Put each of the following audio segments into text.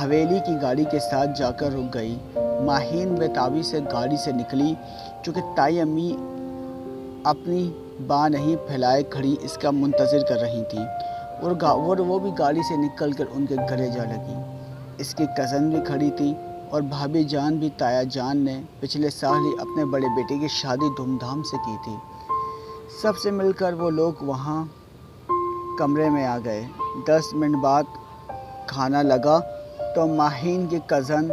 حویلی کی گاڑی کے ساتھ جا کر رک گئی۔ ماہین بے سے گاڑی سے نکلی، چونکہ تائی امی اپنی باں نہیں پھیلائے کھڑی اس کا منتظر کر رہی تھیں، اور وہ بھی گاڑی سے نکل کر ان کے گلے جا لگی۔ اس کی کزن بھی کھڑی تھی اور بھابھی جان بھی۔ تایا جان نے پچھلے سال ہی اپنے بڑے بیٹے کی شادی دھوم دھام سے کی تھی۔ سب سے مل کر وہ لوگ وہاں کمرے میں آ گئے۔ 10 منٹ بعد کھانا لگا تو ماہین کی کزن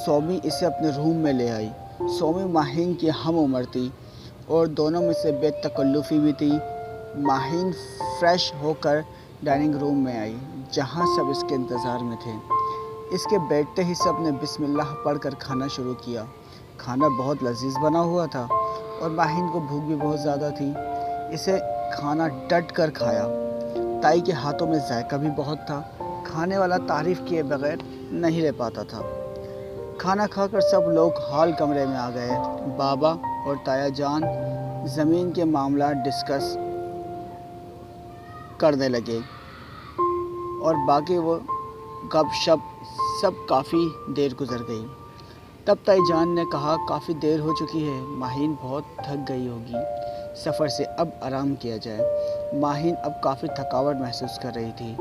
سومی اسے اپنے روم میں لے آئی۔ سومی ماہین کی ہم عمر تھی اور دونوں میں سے بے تکلفی بھی تھی۔ ماہین فریش ہو کر ڈائننگ روم میں آئی، جہاں سب اس کے انتظار میں تھے۔ اس کے بیٹھتے ہی سب نے بسم اللہ پڑھ کر کھانا شروع کیا۔ کھانا بہت لذیذ بنا ہوا تھا اور ماہین کو بھوک بھی بہت زیادہ تھی۔ اسے کھانا ڈٹ کر کھایا۔ تائی کے ہاتھوں میں ذائقہ بھی بہت تھا، کھانے والا تعریف کیے بغیر نہیں رہ پاتا تھا۔ کھانا کھا کر سب لوگ ہال کمرے میں آ گئے۔ بابا اور تایا جان زمین کے معاملات ڈسکس کرنے لگے اور باقی وہ گپ شپ سب کافی دیر گزر گئی۔ تب تائی جان نے کہا، کافی دیر ہو چکی ہے، ماہین بہت تھک گئی ہوگی سفر سے، اب آرام کیا جائے۔ ماہین اب کافی تھکاوٹ محسوس کر رہی تھی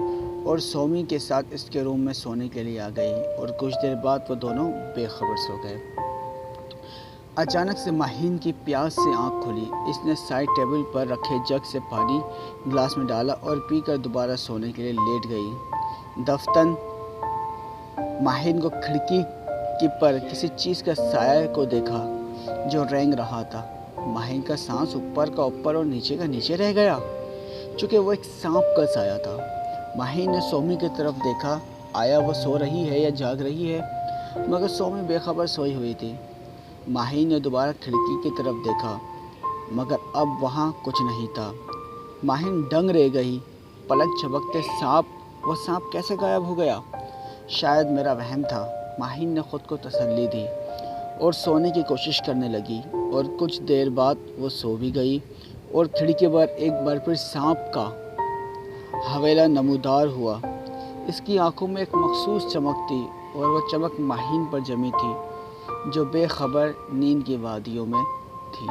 اور سومی کے ساتھ اس کے روم میں سونے کے لیے آ گئی، اور کچھ دیر بعد وہ دونوں بے خبر سو گئے۔ اچانک سے ماہین کی پیاس سے آنکھ کھلی۔ اس نے سائڈ ٹیبل پر رکھے جگ سے پانی گلاس میں ڈالا اور پی کر دوبارہ سونے کے لیے لیٹ گئی۔ دفتن ماہین کو کھڑکی کی پر کسی چیز کا سایہ کو دیکھا جو رینگ رہا تھا۔ ماہین کا سانس اوپر کا اوپر اور نیچے کا نیچے رہ گیا، چونکہ وہ ایک سانپ کا سایہ تھا۔ ماہین نے سومی کی طرف دیکھا، آیا وہ سو رہی ہے یا جاگ رہی ہے، مگر سومی بے خبر سوئی ہوئی تھی۔ ماہین نے دوبارہ کھڑکی کی طرف دیکھا، مگر اب وہاں کچھ نہیں تھا۔ ماہین دنگ رہ گئی۔ پلک جھپکتے وہ سانپ کیسے غائب ہو گیا؟ شاید میرا وہم تھا، ماہین نے خود کو تسلی دی اور سونے کی کوشش کرنے لگی، اور کچھ دیر بعد وہ سو بھی گئی اور کھڑکی پر ایک بار پھر سانپ کا حوالہ نمودار ہوا۔ اس کی آنکھوں میں ایک مخصوص چمک تھی اور وہ چمک ماہین پر جمی تھی، جو بے خبر نیند کی وادیوں میں تھی۔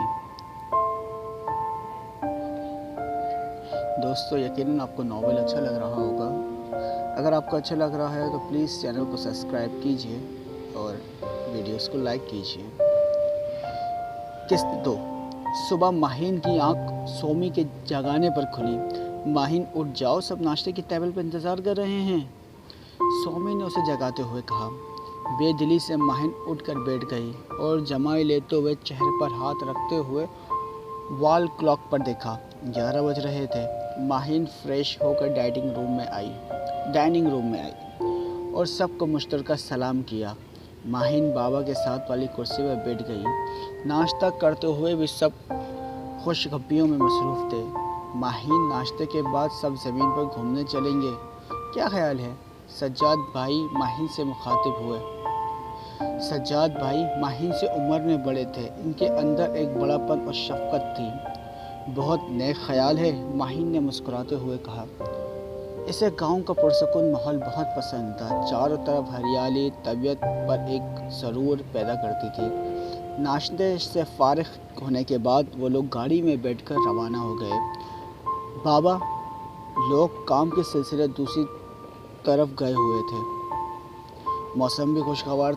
دوستو، یقیناً آپ کو ناول اچھا لگ رہا ہوگا۔ اگر آپ کو اچھا لگ رہا ہے تو پلیز چینل کو سبسکرائب کیجیے اور ویڈیوز کو لائک کیجیے۔ قسط 2۔ صبح ماہین کی آنکھ سومی کے جگانے پر کھلی۔ ماہین، اٹھ جاؤ، سب ناشتے کی ٹیبل پر انتظار کر رہے ہیں، سومی نے اسے جگاتے ہوئے کہا۔ بے دلی سے ماہین اٹھ کر بیٹھ گئی اور جمائی لیتے ہوئے چہرے پر ہاتھ رکھتے ہوئے وال کلاک پر دیکھا۔ 11 بج رہے تھے۔ ماہین فریش ہو کر ڈائننگ روم میں آئی اور سب کو مشترکہ سلام کیا۔ ماہین بابا کے ساتھ والی کرسی پر بیٹھ گئی۔ ناشتہ کرتے ہوئے بھی سب خوشگپیوں میں مصروف تھے۔ ماہین، ناشتے کے بعد سب زمین پر گھومنے چلیں گے، کیا خیال ہے؟ سجاد بھائی ماہین سے مخاطب ہوئے۔ سجاد بھائی ماہین سے عمر میں بڑے تھے، ان کے اندر ایک بڑا پن اور شفقت تھی۔ بہت نیک خیال ہے، ماہین نے مسکراتے ہوئے کہا۔ اسے گاؤں کا پرسکون ماحول بہت پسند تھا۔ چاروں طرف ہریالی طبیعت پر ایک سرور پیدا کرتی تھی۔ ناشتے سے فارغ ہونے کے بعد وہ لوگ گاڑی میں بیٹھ کر روانہ ہو گئے۔ بابا لوگ کام کے سلسلے دوسری طرف گئے ہوئے تھے۔ موسم بھی خوشگوار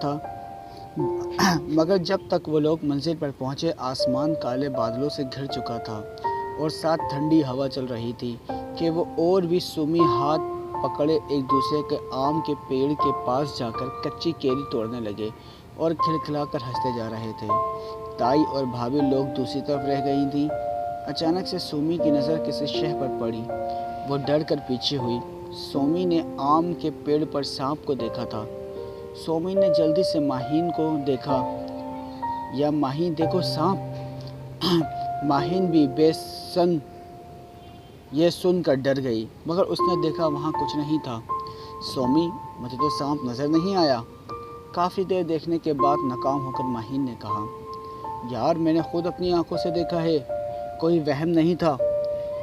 تھا، مگر جب تک وہ لوگ منزل پر پہنچے آسمان کالے بادلوں سے گھر چکا تھا اور ساتھ ٹھنڈی ہوا چل رہی تھی کہ وہ اور بھی سومی ہاتھ پکڑے ایک دوسرے کے آم کے پیڑ کے پاس جا کر کچی کیری توڑنے لگے اور کھلکھلا کر ہنستے جا رہے تھے۔ تائی اور بھابھی لوگ دوسری طرف رہ گئی تھیں۔ اچانک سے سومی کی نظر کسی شے پر پڑی۔ وہ ڈر کر پیچھے ہوئی۔ سومی نے آم کے پیڑ پر سانپ کو دیکھا تھا۔ سومی نے جلدی سے ماہین کو دیکھا، یا ماہین دیکھو سانپ! ماہین بھی یہ سن کر ڈر گئی، مگر اس نے دیکھا وہاں کچھ نہیں تھا۔ سومی، مجھے تو سانپ نظر نہیں آیا۔ کافی دیر دیکھنے کے بعد ناکام ہو کر ماہین نے کہا، یار میں نے خود اپنی آنکھوں سے دیکھا ہے، کوئی وہم نہیں تھا۔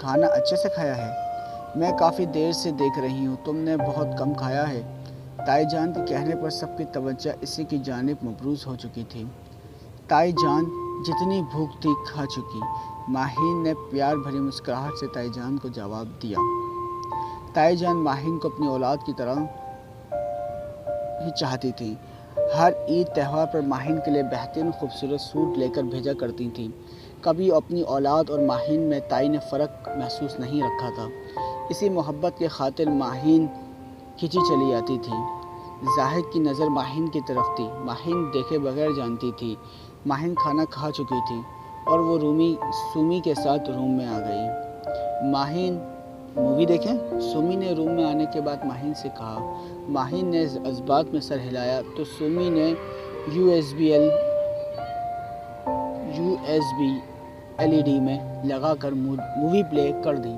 کھانا اچھے سے کھایا ہے؟ میں کافی دیر سے دیکھ رہی ہوں، تم نے بہت کم کھایا ہے۔ تائی جان کے کہنے پر سب کی توجہ اسی کی جانب مبذول ہو چکی تھی۔ تائی جان جتنی بھوک تھی کھا چکی۔ ماہین نے پیار بھری مسکراہٹ سے تائی جان کو جواب دیا۔ تائی جان ماہین کو اپنی اولاد کی طرح ہی چاہتی تھی۔ ہر عید تہوار پر ماہین کے لیے بہترین خوبصورت سوٹ لے کر بھیجا کرتی تھی۔ کبھی اپنی اولاد اور ماہین میں تائی نے فرق محسوس نہیں رکھا تھا۔ اسی محبت کے خاطر ماہین کھنچی چلی آتی تھی۔ زاہد کی نظر ماہین کی طرف تھی۔ ماہین دیکھے بغیر جانتی تھی ماہین کھانا کھا چکی تھی اور وہ سومی کے ساتھ روم میں آ گئی۔ ماہین مووی دیکھیں؟ سومی نے روم میں آنے کے بعد ماہین سے کہا۔ ماہین نے جذبات میں سر ہلایا تو سومی نے یو ایس بی LED میں لگا کر مووی پلے کر دی۔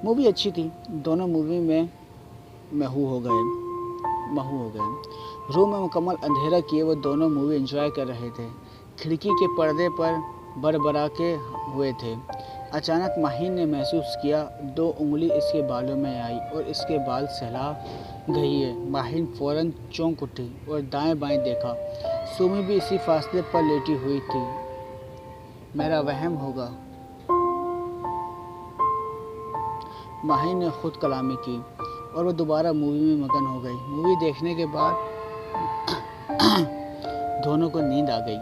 مووی اچھی تھی۔ دونوں مووی میں مہو ہو گئے۔ روم میں مکمل اندھیرا کیے وہ دونوں مووی انجوائے کر رہے تھے۔ کھڑکی کے پردے پر بربراکے ہوئے تھے۔ اچانک ماہین نے محسوس کیا 2 انگلی اس کے بالوں میں آئی اور اس کے بال سہلا گئی ہے۔ ماہین فوراً چونک اٹھی اور دائیں بائیں دیکھا۔ سومی بھی اسی فاصلے پر لیٹی ہوئی تھی۔ میرا وہم ہوگا، ماہین نے خود کلامی کی اور وہ دوبارہ مووی میں مگن ہو گئی۔ مووی دیکھنے کے بعد دونوں کو نیند آ گئی۔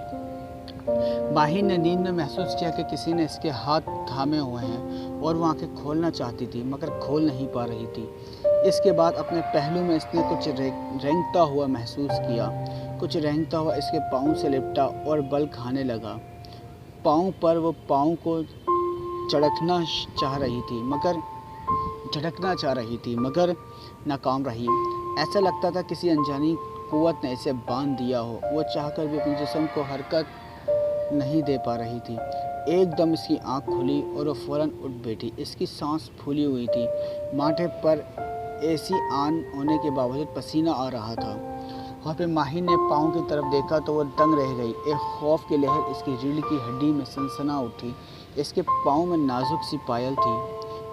ماہین نے نیند میں محسوس کیا کہ کسی نے اس کے ہاتھ تھامے ہوئے ہیں اور وہ آنکھیں کھولنا چاہتی تھی مگر کھول نہیں پا رہی تھی۔ اس کے بعد اپنے پہلو میں اس نے کچھ رینگتا ہوا محسوس کیا۔ کچھ رینگتا ہوا اس کے پاؤں سے لپٹا اور بل کھانے لگا۔ پاؤں پر وہ پاؤں کو جھڑکنا چاہ رہی تھی مگر ناکام رہی۔ ایسا لگتا تھا کسی انجانی قوت نے اسے باندھ دیا ہو۔ وہ چاہ کر بھی اپنے جسم کو حرکت نہیں دے پا رہی تھی۔ ایک دم اس کی آنکھ کھلی اور وہ فوراً اٹھ بیٹھی۔ اس کی سانس پھولی ہوئی تھی۔ ماتھے پر AC آن ہونے کے باوجود پسینہ آ رہا تھا۔ اور پھر ماہین نے پاؤں کی طرف دیکھا تو وہ دنگ رہ گئی۔ ایک خوف کی لہر اس کی ریڑھ کی ہڈی میں سنسنا اٹھی۔ اس کے پاؤں میں نازک سی پائل تھی۔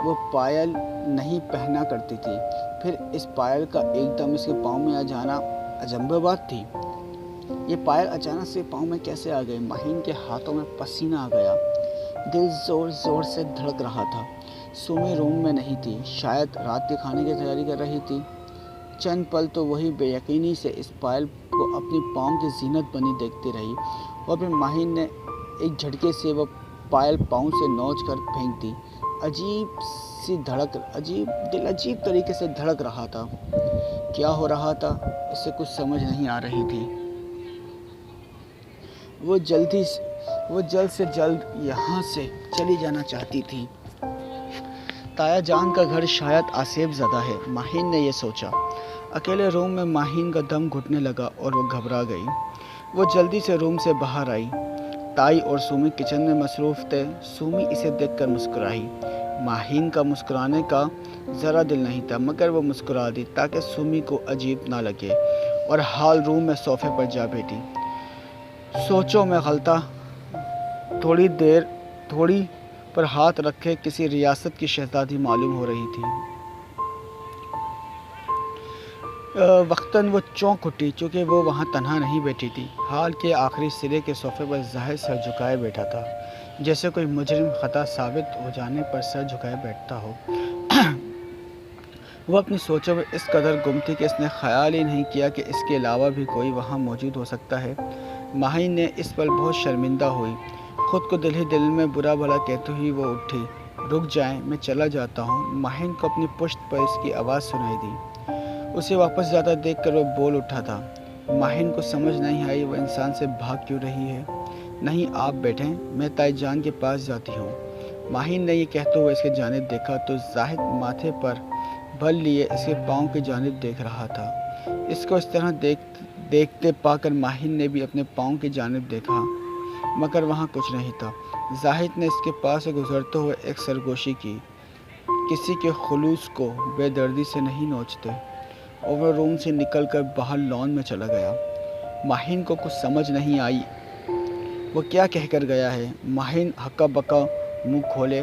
وہ پائل نہیں پہنا کرتی تھی۔ پھر اس پائل کا ایک دم اس کے پاؤں میں آ جانا عجب بات تھی۔ یہ پائل اچانک سے پاؤں میں کیسے آ گئی؟ ماہین کے ہاتھوں میں پسینہ آ گیا۔ دل زور زور سے دھڑک رہا تھا۔ سومی روم میں نہیں تھی، شاید رات کے کھانے کی تیاری کر رہی تھی۔ چند پل تو وہی بے یقینی سے اس پائل کو اپنی پاؤں کی زینت بنی دیکھتی رہی اور پھر ماہین نے ایک جھٹکے سے وہ پائل پاؤں سے نوچ کر پھینک دی۔ دل عجیب طریقے سے دھڑک رہا تھا۔ کیا ہو رہا تھا اسے کچھ سمجھ نہیں آ رہی تھی۔ وہ جلد سے جلد یہاں سے چلی جانا چاہتی تھی۔ تایا جان کا گھر شاید آسیب زدہ ہے، ماہین نے یہ سوچا۔ اکیلے روم میں ماہین کا دم گھٹنے لگا اور وہ گھبرا گئی۔ وہ جلدی سے روم سے باہر آئی۔ تائی اور سومی کچن میں مصروف تھے۔ سومی اسے دیکھ کر مسکرائی۔ ماہین کا مسکرانے کا ذرا دل نہیں تھا مگر وہ مسکرا دی تاکہ سومی کو عجیب نہ لگے اور حال روم میں صوفے پر جا بیٹھی۔ سوچوں میں غلطہ تھوڑی پر ہاتھ رکھے کسی ریاست کی شہزادی معلوم ہو رہی تھی۔ وقتاً وہ چونک اٹھی چونکہ وہ وہاں تنہا نہیں بیٹھی تھی۔ حال کے آخری سرے کے صوفے پر زاہد سر جھکائے بیٹھا تھا، جیسے کوئی مجرم خطا ثابت ہو جانے پر سر جھکائے بیٹھتا ہو۔ وہ اپنی سوچوں میں اس قدر گم تھی کہ اس نے خیال ہی نہیں کیا کہ اس کے علاوہ بھی کوئی وہاں موجود ہو سکتا ہے۔ ماہین نے اس پر بہت شرمندہ ہوئی۔ خود کو دل ہی دل میں برا بھلا کہتے ہوئی وہ اٹھی۔ رک جائیں، میں چلا جاتا ہوں۔ ماہین کو اپنی پشت پر اس کی آواز سنائی دی۔ اسے واپس جاتا دیکھ کر وہ بول اٹھا تھا۔ ماہین کو سمجھ نہیں آئی وہ انسان سے بھاگ کیوں رہی ہے۔ نہیں، آپ بیٹھیں، میں تائی جان کے پاس جاتی ہوں۔ ماہین نے یہ کہتے ہوئے اس کی جانب دیکھا تو زاہد ماتھے پر بل لیے اس کے پاؤں کی جانب دیکھ رہا تھا۔ اس کو اس طرح دیکھتے پا کر ماہین نے بھی اپنے پاؤں کی جانب دیکھا مگر وہاں کچھ نہیں تھا۔ زاہد نے اس کے پاس سے گزرتے ہوئے ایک سرگوشی کی۔ کسی کے خلوص کو بے دردی سے نہیں نوچتے، اور وہ روم سے نکل کر باہر لان میں چلا گیا۔ ماہین کو کچھ سمجھ نہیں آئی وہ کیا کہہ کر گیا ہے۔ ماہین ہکا بکا منہ کھولے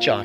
4।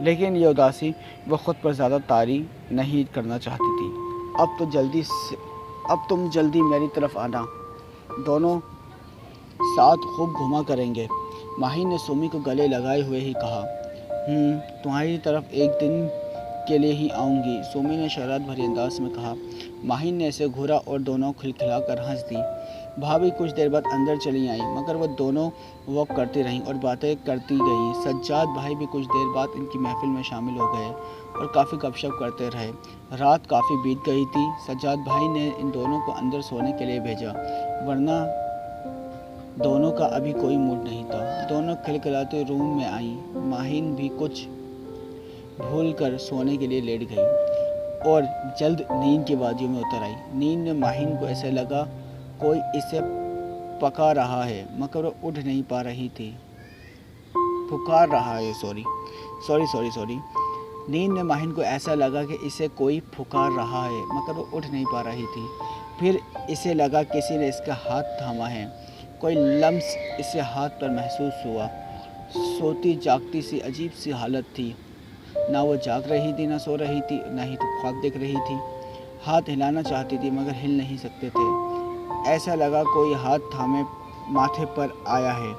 لیکن یہ اداسی وہ خود پر زیادہ طاری نہیں کرنا چاہتی تھی۔ اب تم جلدی میری طرف آنا، دونوں ساتھ خوب گھوما کریں گے۔ ماہین نے سومی کو گلے لگائے ہوئے ہی کہا۔ تمہاری طرف ایک دن کے لیے ہی آؤں گی، سومی نے شرارت بھری انداز میں کہا۔ ماہین نے اسے گھورا اور دونوں کھلکھلا کر ہنس دی۔ بھابھی کچھ دیر بعد اندر چلی آئیں، مگر وہ دونوں واک کرتی رہیں اور باتیں کرتی گئیں۔ سجاد بھائی بھی کچھ دیر بعد ان کی محفل میں شامل ہو گئے اور کافی گپ شپ کرتے رہے۔ رات کافی بیت گئی تھی۔ سجاد بھائی نے ان دونوں کو اندر سونے کے لیے بھیجا، ورنہ دونوں کا ابھی کوئی موڈ نہیں تھا۔ دونوں کھلکھلاتے روم میں آئیں۔ ماہین بھی کچھ بھول کر سونے کے لیے لیٹ گئی اور جلد نیند کی وادیوں میں اتر آئی۔ نیند میں ماہین کو ایسے لگا کوئی اسے پکار رہا ہے، مگر وہ اٹھ نہیں پا رہی تھی۔ پکار رہا ہے سوری نیند میں ماہین کو ایسا لگا کہ اسے کوئی پکار رہا ہے، مگر وہ اٹھ نہیں پا رہی تھی۔ پھر اسے لگا کسی نے اس کا ہاتھ تھاما ہے، کوئی لمس اسے ہاتھ پر محسوس ہوا۔ سوتی جاگتی سی عجیب سی حالت تھی، نہ وہ جاگ رہی تھی، نہ سو رہی تھی، نہ ہی تو خواب دیکھ رہی تھی۔ ہاتھ ہلانا چاہتی تھی مگر ہل نہیں سکتے تھے۔ ایسا لگا کوئی ہاتھ تھامے ماتھے پر آیا ہے،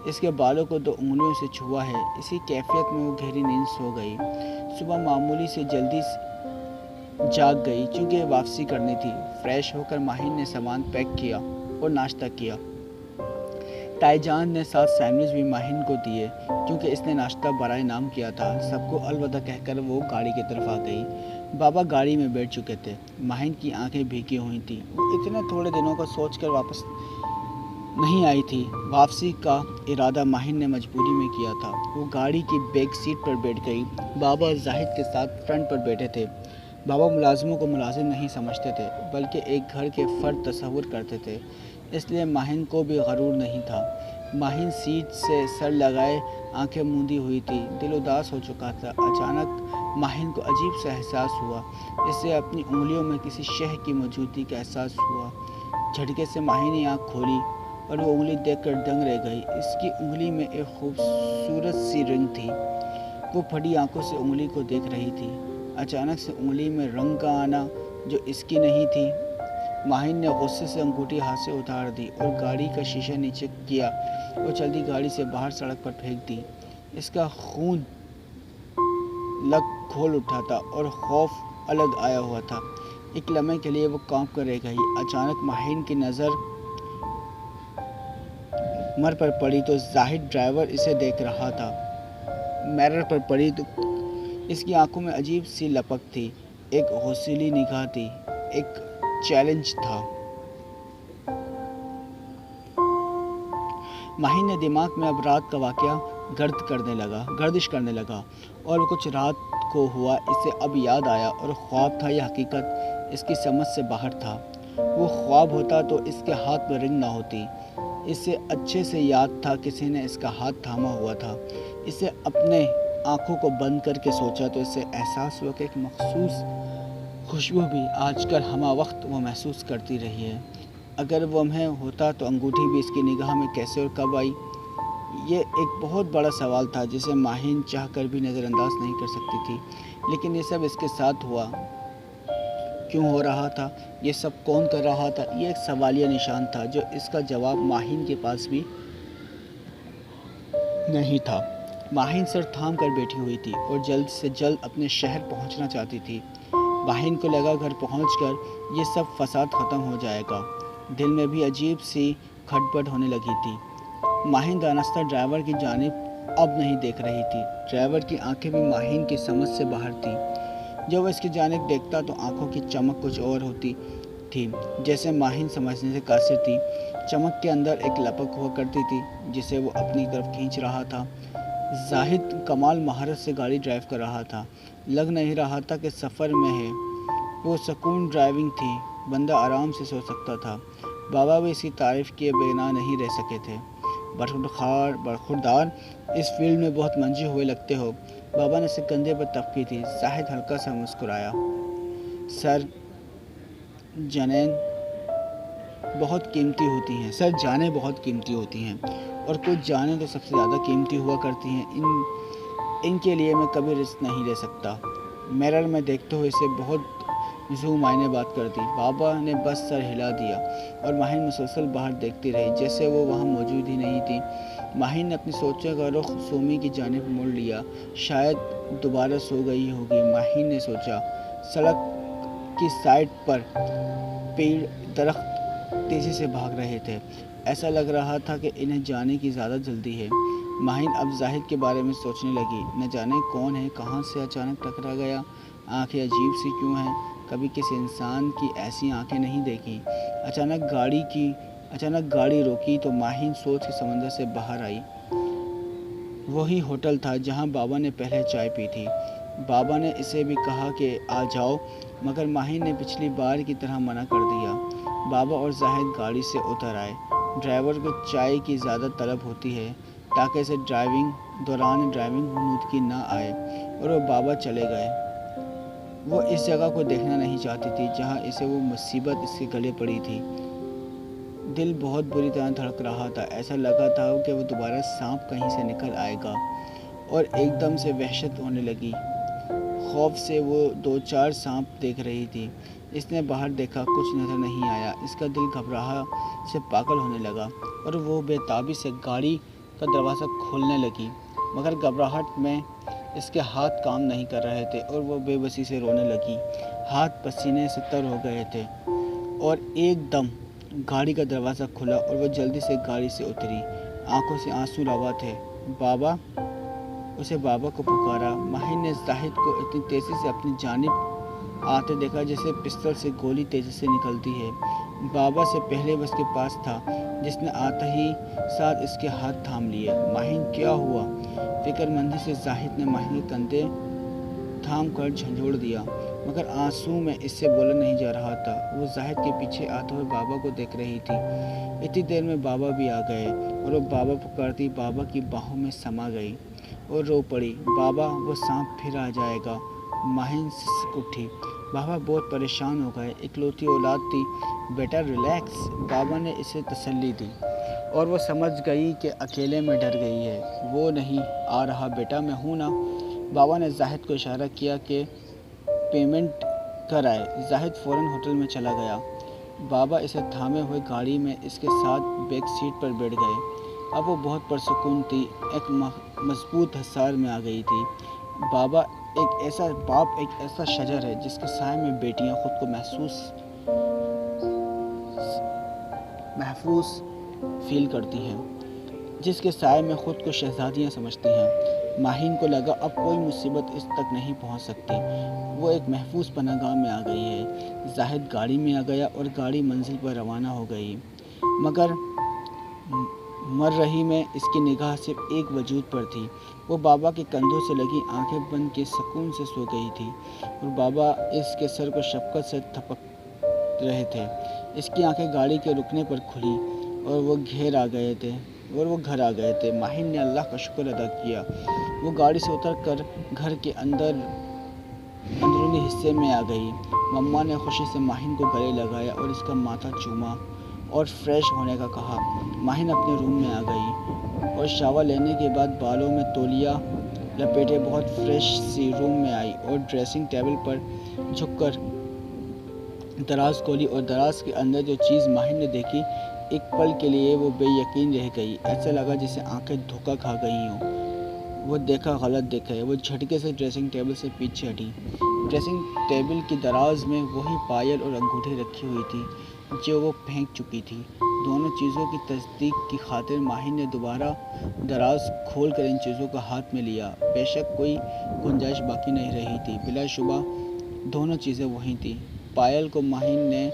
اس کے بالوں کو 2 انگلیوں سے چھوا ہے۔ اسی کیفیت میں وہ گہری نیند سو گئی۔ صبح معمولی سے جلدی جاگ گئی چونکہ واپسی کرنی تھی۔ فریش ہو کر ماہین نے سامان پیک کیا اور ناشتہ کیا۔ تائی جان نے 7 سینڈوچ بھی ماہین کو دیے کیونکہ اس نے ناشتہ برائے نام کیا تھا۔ سب کو الوداع کہہ کر وہ گاڑی کی طرف آ گئی۔ بابا گاڑی میں بیٹھ چکے تھے۔ ماہین کی آنکھیں بھیگی ہوئی تھیں، وہ اتنے تھوڑے دنوں کو سوچ کر واپس نہیں آئی تھی۔ واپسی کا ارادہ ماہین نے مجبوری میں کیا تھا۔ وہ گاڑی کی بیک سیٹ پر بیٹھ گئی۔ بابا زاہد کے ساتھ فرنٹ پر بیٹھے تھے۔ بابا ملازموں کو ملازم نہیں سمجھتے تھے بلکہ ایک گھر کے فرد تصور کرتے تھے، اس لیے ماہین کو بھی غرور نہیں تھا۔ ماہین سیٹ سے سر لگائے آنکھیں موندی ہوئی تھی، دل اداس ہو چکا تھا۔ اچانک ماہین کو عجیب سا احساس ہوا، اسے اپنی انگلیوں میں کسی شے کی موجودگی کا احساس ہوا۔ جھٹکے سے ماہین نے آنکھ کھولی اور وہ انگلی دیکھ کر دنگ رہ گئی۔ اس کی انگلی میں ایک خوبصورت سی رنگ تھی۔ وہ پھٹی آنکھوں سے انگلی کو دیکھ رہی تھی۔ اچانک سے انگلی میں رنگ کا آنا جو اس کی نہیں تھی۔ ماہین نے غصے سے انگوٹھی ہاتھ سے اتار دی اور گاڑی کا شیشہ نیچے کیا اور جلدی گاڑی سے باہر سڑک پر پھینک دی۔ اس کا خون لگ کھول اٹھا تھا اور خوف الگ آیا ہوا تھا۔ ایک لمحے کے لیے وہ کانپ کر رہ گئی۔ اچانک ماہین کی نظر مر پر پڑی تو زاہد ڈرائیور اسے دیکھ رہا تھا۔ میرر پر پڑی تو اس کی آنکھوں میں عجیب سی لپک تھی، ایک غصیلی نگاہ تھی، ایک چیلنج تھا۔ ماہین نے دماغ میں اب رات کا واقعہ گردش کرنے لگا اور وہ کچھ رات کو ہوا اسے اب یاد آیا، اور خواب تھا یا حقیقت اس کی سمجھ سے باہر تھا۔ وہ خواب ہوتا تو اس کے ہاتھ میں رنگ نہ ہوتی۔ اسے اچھے سے یاد تھا کسی نے اس کا ہاتھ تھاما ہوا تھا۔ اسے اپنے آنکھوں کو بند کر کے سوچا تو اسے احساس ہوا کہ ایک مخصوص خوشبو بھی آج کل ہمہ وقت وہ محسوس کرتی رہی ہے۔ اگر وہ میں ہوتا تو انگوٹھی بھی اس کی نگاہ میں کیسے اور کب آئی؟ یہ ایک بہت بڑا سوال تھا جسے ماہین چاہ کر بھی نظر انداز نہیں کر سکتی تھی۔ لیکن یہ سب اس کے ساتھ ہوا کیوں ہو رہا تھا؟ یہ سب کون کر رہا تھا؟ یہ ایک سوالیہ نشان تھا جو اس کا جواب ماہین کے پاس بھی نہیں تھا۔ ماہین سر تھام کر بیٹھی ہوئی تھی اور جلد سے جلد اپنے شہر پہنچنا چاہتی تھی۔ ماہین کو لگا گھر پہنچ کر یہ سب فساد ختم ہو جائے گا۔ دل میں بھی عجیب سی کھٹپٹ ہونے لگی تھی۔ ماہین دانستہ ڈرائیور کی جانب اب نہیں دیکھ رہی تھی۔ ڈرائیور کی آنکھیں بھی ماہین کی سمجھ سے باہر تھیں۔ جب وہ اس کی جانب دیکھتا تو آنکھوں کی چمک کچھ اور ہوتی تھی، جیسے ماہین سمجھنے سے قاصر تھی۔ چمک کے اندر ایک لپک ہوا کرتی تھی جسے وہ اپنی طرف کھینچ رہا تھا۔ زاہد کمال مہارت سے گاڑی ڈرائیو کر رہا تھا، لگ نہیں رہا تھا کہ سفر میں ہے۔ وہ سکون ڈرائیونگ تھی، بندہ آرام سے سو سکتا تھا۔ بابا بھی اس کی تعریف کیے بغیر نہیں رہ سکے تھے۔ برخوردار اس فیلڈ میں بہت منجھی ہوئے لگتے ہو۔ بابا نے اسے کندھے پر تپکی تھی۔ زاہد ہلکا سا مسکرایا۔ سر جانیں بہت قیمتی ہوتی ہیں اور کچھ جانیں تو سب سے زیادہ قیمتی ہوا کرتی ہیں۔ ان ان کے لیے میں کبھی رسک نہیں لے سکتا۔ میرر میں دیکھتے ہوئے اسے بہت زوم آئی نے بات کر دی۔ بابا نے بس سر ہلا دیا اور ماہین مسلسل باہر دیکھتی رہی جیسے وہ وہاں موجود ہی نہیں تھی۔ ماہین نے اپنی سوچوں کا رخ سومی کی جانب موڑ لیا۔ شاید دوبارہ سو گئی ہوگی، ماہین نے سوچا۔ سڑک کی سائڈ پر پیڑ درخت تیزی سے بھاگ رہے تھے، ایسا لگ رہا تھا کہ انہیں جانے کی زیادہ جلدی ہے۔ ماہین اب زاہد کے بارے میں سوچنے لگی، نہ جانے کون ہے، کہاں سے اچانک ٹکرا گیا، آنکھیں عجیب سی کیوں ہیں، کبھی کسی انسان کی ایسی آنکھیں نہیں دیکھی۔ اچانک گاڑی روکی تو ماہین سوچ کے سمندر سے باہر آئی۔ وہی ہوٹل تھا جہاں بابا نے پہلے چائے پی تھی۔ بابا نے اسے بھی کہا کہ آ جاؤ، مگر ماہین نے پچھلی بار کی طرح منع کر دیا۔ بابا اور زاہد گاڑی سے اتر آئے۔ ڈرائیور کو چائے کی زیادہ طلب ہوتی ہے تاکہ اسے دوران ڈرائیونگ نودگی نہ آئے، اور وہ بابا چلے گئے۔ وہ اس جگہ کو دیکھنا نہیں چاہتی تھی جہاں اسے وہ مصیبت اس کے گلے پڑی تھی۔ دل بہت بری طرح دھڑک رہا تھا، ایسا لگا تھا کہ وہ دوبارہ سانپ کہیں سے نکل آئے گا، اور ایک دم سے وحشت ہونے لگی۔ خوف سے وہ 2-4 سانپ دیکھ رہی تھی۔ اس نے باہر دیکھا، کچھ نظر نہیں آیا۔ اس کا دل گھبراہٹ سے پاگل ہونے لگا اور وہ بے تابی سے گاڑی کا دروازہ کھولنے لگی، مگر گھبراہٹ میں اس کے ہاتھ کام نہیں کر رہے تھے اور وہ بے بسی سے رونے لگی۔ ہاتھ پسینے سے تر ہو گئے تھے، اور ایک دم گاڑی کا دروازہ کھلا اور وہ جلدی سے گاڑی سے اتری۔ آنکھوں سے آنسو روا تھے۔ بابا! اسے بابا کو پکارا۔ ماہین نے زاہد کو اتنی تیزی سے اپنی جانب آتے دیکھا جیسے پستل سے گولی تیزی سے نکلتی ہے۔ بابا سے پہلے وہ اس کے پاس تھا، جس نے آتے ہی ساتھ اس کے ہاتھ تھام لیے۔ ماہین کیا ہوا؟ فکر مندی سے زاہد نے ماہین کے کندھے تھام کر جھنجھوڑ دیا، مگر آنسو میں اس سے بولا نہیں جا رہا تھا۔ وہ زاہد کے پیچھے آتے ہوئے بابا کو دیکھ رہی تھی۔ اتنی دیر میں بابا بھی آ گئے اور وہ بابا پکارتی بابا کی باہوں میں سما گئی اور رو پڑی۔ بابا! وہ سانپ پھر آ جائے گا۔ ماہین سسک اٹھی۔ بابا بہت پریشان ہو گئے، اکلوتی اولاد تھی۔ بیٹا ریلیکس، بابا نے اسے تسلی دی، اور وہ سمجھ گئی کہ اکیلے میں ڈر گئی ہے۔ وہ نہیں آ رہا بیٹا، میں ہوں نا۔ بابا نے زاہد کو اشارہ کیا کہ پیمنٹ کر آئے۔ زاہد فوراً ہوٹل میں چلا گیا۔ بابا اسے تھامے ہوئے گاڑی میں اس کے ساتھ بیک سیٹ پر بیٹھ گئے۔ اب وہ بہت پرسکون تھی، ایک مضبوط حصار میں آ گئی تھی۔ باپ ایک ایسا شجر ہے جس کے سائے میں بیٹیاں خود کو محفوظ فیل کرتی ہیں، جس کے سائے میں خود کو شہزادیاں سمجھتی ہیں۔ ماہین کو لگا اب کوئی مصیبت اس تک نہیں پہنچ سکتی، وہ ایک محفوظ پناہ گاہ میں آ گئی ہے۔ زاہد گاڑی میں آ گیا اور گاڑی منزل پر روانہ ہو گئی، مگر مر رہی میں اس کی نگاہ صرف ایک وجود پر تھی۔ وہ بابا کے کندھوں سے لگی آنکھیں بند کے سکون سے سو گئی تھی، اور بابا اس کے سر کو شفقت سے تھپک رہے تھے۔ اس کی آنکھیں گاڑی کے رکنے پر کھلی اور وہ گھر آ گئے تھے۔ ماہین نے اللہ کا شکر ادا کیا۔ وہ گاڑی سے اتر کر گھر کے اندرونی حصے میں آ گئی۔ مما نے خوشی سے ماہین کو گلے لگایا اور اس کا ماتھا چوما اور فریش ہونے کا کہا۔ ماہین اپنے روم میں آ گئی اور شاور لینے کے بعد بالوں میں تولیہ لپیٹے بہت فریش سی روم میں آئی اور ڈریسنگ ٹیبل پر جھک کر دراز کھولی، اور دراز کے اندر جو چیز ماہین نے دیکھی، ایک پل کے لیے وہ بے یقین رہ گئی۔ ایسا لگا جیسے آنکھیں دھوکہ کھا گئی ہوں۔ وہ غلط دیکھا ہے۔ وہ جھٹکے سے ڈریسنگ ٹیبل سے پیچھے ہٹی۔ ڈریسنگ ٹیبل کی دراز میں وہی پائل اور انگوٹھی رکھی ہوئی تھی جو وہ پھینک چکی تھی۔ دونوں چیزوں کی تصدیق کی خاطر ماہین نے دوبارہ دراز کھول کر ان چیزوں کو ہاتھ میں لیا۔ بے شک کوئی گنجائش باقی نہیں رہی تھی، بلا شبہ دونوں چیزیں وہی تھیں۔ پائل کو ماہین نے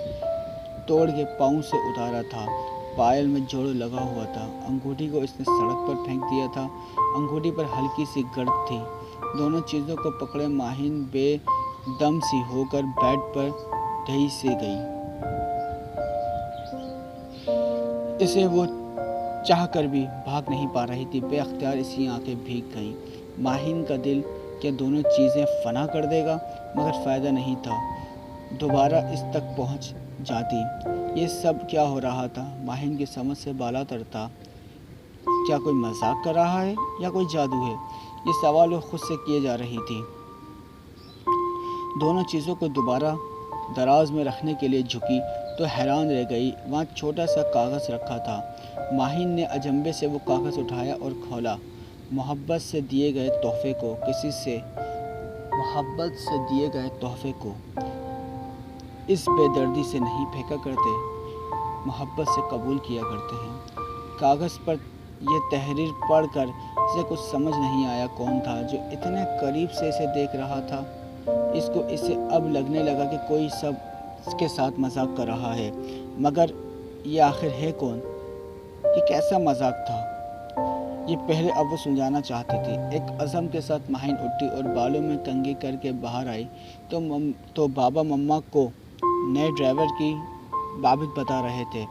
توڑ کے پاؤں سے اتارا تھا، پائل میں جوڑ لگا ہوا تھا۔ انگوٹھی کو اس نے سڑک پر پھینک دیا تھا، انگوٹھی پر ہلکی سی گرد تھی۔ دونوں چیزوں کو پکڑے ماہین بے دم سی ہو کر بیڈ پر ڈھہی سی گئی۔ اسے وہ چاہ کر بھی بھاگ نہیں پا رہی تھی، بے اختیار اس کی آنکھیں بھیگ گئیں۔ ماہین کا دل کیا دونوں چیزیں فنا کر دے گا، مگر فائدہ نہیں تھا، دوبارہ اس تک پہنچ جاتی۔ یہ سب کیا ہو رہا تھا؟ ماہین کی سمجھ سے بالاتر تھا۔ کیا کوئی مذاق کر رہا ہے یا کوئی جادو ہے؟ یہ سوال وہ خود سے کیے جا رہی تھی۔ دونوں چیزوں کو دوبارہ دراز میں رکھنے کے لیے جھکی تو حیران رہ گئی۔ وہاں چھوٹا سا کاغذ رکھا تھا۔ ماہین نے اجنبے سے وہ کاغذ اٹھایا اور کھولا۔ محبت سے دیے گئے تحفے کو اس بے دردی سے نہیں پھینکا کرتے، محبت سے قبول کیا کرتے ہیں۔ کاغذ پر یہ تحریر پڑھ کر اسے کچھ سمجھ نہیں آیا کون تھا جو اتنے قریب سے اسے دیکھ رہا تھا۔ اسے اب لگنے لگا کہ کوئی سب اس کے ساتھ مذاق کر رہا ہے، مگر یہ آخر ہے کون؟ یہ کیسا مذاق تھا؟ یہ پہلے اب وہ سلجھانا چاہتی تھی۔ ایک عزم کے ساتھ ماہین اٹھی اور بالوں میں کنگھی کر کے باہر آئی تو بابا مما کو نئے ڈرائیور کی بابت بتا رہے تھے۔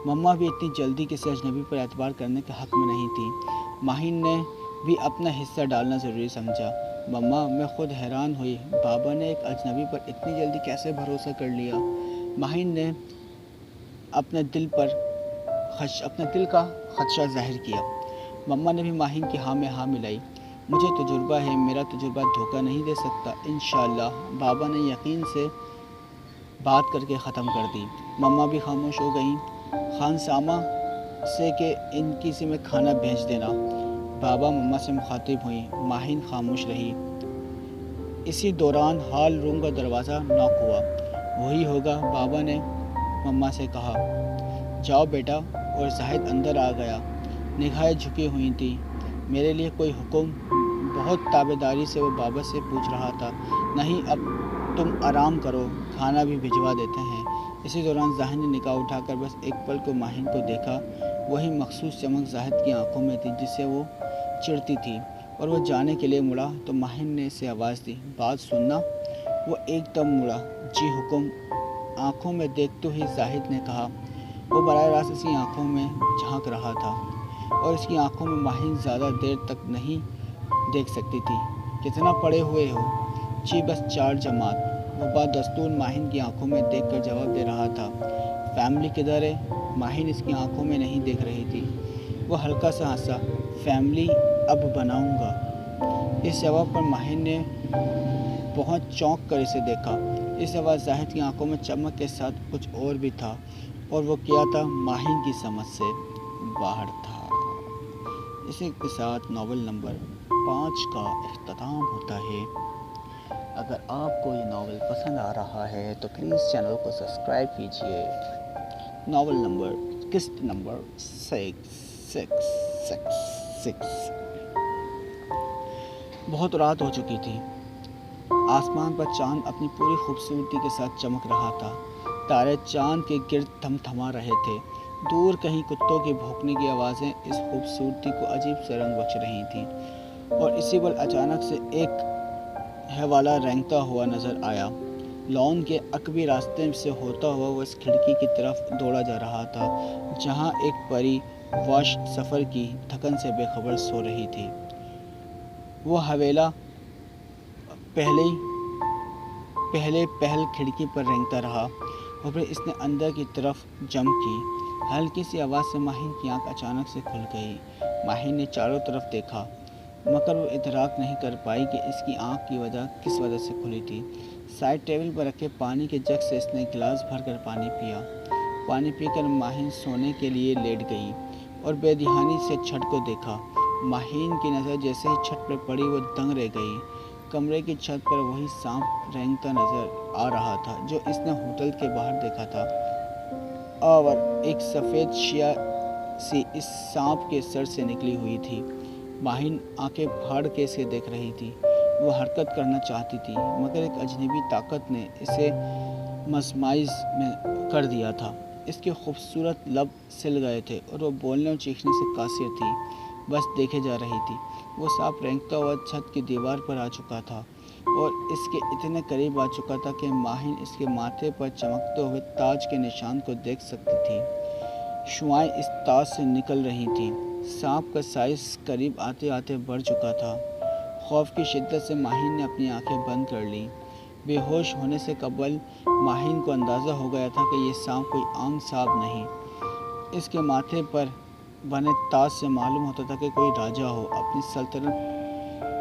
مما بھی اتنی جلدی کسی اجنبی پر اعتبار کرنے کے حق میں نہیں تھی۔ ماہین نے بھی اپنا حصہ ڈالنا ضروری سمجھا۔ مما، میں خود حیران ہوئی، بابا نے ایک اجنبی پر اتنی جلدی کیسے بھروسہ کر لیا؟ ماہین نے اپنے دل کا خدشہ ظاہر کیا۔ مما نے بھی ماہین کی ہاں میں ہاں ملائی۔ مجھے تجربہ ہے، میرا تجربہ دھوکہ نہیں دے سکتا، انشاءاللہ۔ بابا نے یقین سے بات کر کے ختم کر دی۔ مما بھی خاموش ہو گئیں۔ خان سامہ سے کہ ان کسی میں کھانا بھیج دینا، بابا مما سے مخاطب ہوئیں۔ ماہین خاموش رہی۔ اسی دوران ہال روم کا دروازہ ناک ہوا۔ وہی ہوگا، بابا نے مما سے کہا۔ جاؤ بیٹا، اور زاہد اندر آ گیا۔ نگاہیں جھکی ہوئی تھیں۔ میرے لیے کوئی حکم؟ بہت تابعداری سے وہ بابا سے پوچھ رہا تھا۔ نہیں، اب تم آرام کرو، کھانا بھی بھجوا دیتے ہیں۔ اسی دوران زاہد نے نگاہ اٹھا کر بس ایک پل کو ماہین کو دیکھا۔ وہی مخصوص چمک زاہد کی آنکھوں میں تھی جس سے وہ چڑھتی تھی، اور وہ جانے کے لیے مڑا تو ماہین نے اسے آواز دی، بات سننا۔ وہ ایک دم مڑا۔ جی حکم؟ آنکھوں میں دیکھتے ہی زاہد نے کہا۔ وہ براہ راست اس کی آنکھوں میں جھانک رہا تھا، اور اس کی آنکھوں میں ماہین زیادہ دیر تک نہیں دیکھ سکتی تھی۔ کتنا پڑھے ہوئے ہو؟ جی بس 4 جماعت۔ وہ بدستور ماہین کی آنکھوں میں دیکھ کر جواب دے رہا تھا۔ فیملی کدھر ہے؟ ماہین اس کی آنکھوں میں نہیں دیکھ رہی تھی۔ وہ ہلکا سا ہنسا۔ فیملی اب بناؤں گا۔ اس جواب پر ماہین نے بہت چونک کر اسے دیکھا۔ اس وقت زاہد کی آنکھوں میں چمک کے ساتھ کچھ اور بھی تھا، اور وہ کیا تھا ماہین کی سمجھ سے باہر تھا۔ اسی کے ساتھ ناول نمبر 5 کا اختتام ہوتا ہے۔ اگر آپ کو یہ ناول پسند آ رہا ہے تو پلیز چینل کو سبسکرائب کیجیے۔ ناول نمبر قسط نمبر 666۔ بہت رات ہو چکی تھی۔ آسمان پر چاند اپنی پوری خوبصورتی کے ساتھ چمک رہا تھا۔ تارے چاند کے گرد تھمتھما رہے تھے۔ دور کہیں کتوں کے بھونکنے کی آوازیں اس خوبصورتی کو عجیب سے رنگ بخش رہی تھیں، اور اسی پل اچانک سے ایک حوالہ رینگتا ہوا نظر آیا۔ لان کے عقبی راستے سے ہوتا ہوا وہ اس کھڑکی کی طرف دوڑا جا رہا تھا جہاں ایک پری واش سفر کی تھکن سے بے خبر سو رہی تھی۔ وہ حوالہ پہل کھڑکی پر رینگتا رہا، اور پھر اس نے اندر کی طرف جمپ کی۔ ہلکی سی آواز سے ماہین کی آنکھ اچانک سے کھل گئی۔ ماہین نے چاروں طرف دیکھا، مگر وہ ادراک نہیں کر پائی کہ اس کی آنکھ کی وجہ کس وجہ سے کھلی تھی۔ سائڈ ٹیبل پر رکھے پانی کے جگ سے اس نے گلاس بھر کر پانی پیا۔ پانی پی کر ماہین سونے کے لیے لیٹ گئی اور بے دھیانی سے چھت کو دیکھا۔ ماہین کی نظر جیسے ہی چھت پر پڑی وہ دنگ رہ گئی۔ کمرے کی چھت پر وہی سانپ رینگتا نظر آ رہا تھا جو اس نے ہوٹل کے باہر دیکھا تھا، اور ایک سفید شیا سی اس سانپ کے سر سے نکلی ہوئی تھی۔ ماہین آنکھیں پھاڑ کے اسے دیکھ رہی تھی۔ وہ حرکت کرنا چاہتی تھی، مگر ایک اجنبی طاقت نے اسے مسمائز میں کر دیا تھا۔ اس کے خوبصورت لب سل گئے تھے اور وہ بولنے اور چیخنے سے قاصر تھی، بس دیکھے جا رہی تھی۔ وہ سانپ رینگتا ہوا چھت کی دیوار پر آ چکا تھا، اور اس کے اتنے قریب آ چکا تھا کہ ماہین اس کے ماتھے پر چمکتے ہوئے تاج کے نشان کو دیکھ سکتی تھی۔ شعاعیں اس تاج سے نکل رہی تھیں۔ سانپ کا سائز قریب آتے آتے بڑھ چکا تھا۔ خوف کی شدت سے ماہین نے اپنی آنکھیں بند کر لیں۔ بے ہوش ہونے سے قبل ماہین کو اندازہ ہو گیا تھا کہ یہ سانپ کوئی عام سانپ نہیں۔ اس کے ماتھے پر بنے تاج سے معلوم ہوتا تھا کہ کوئی راجا ہو اپنی سلطنت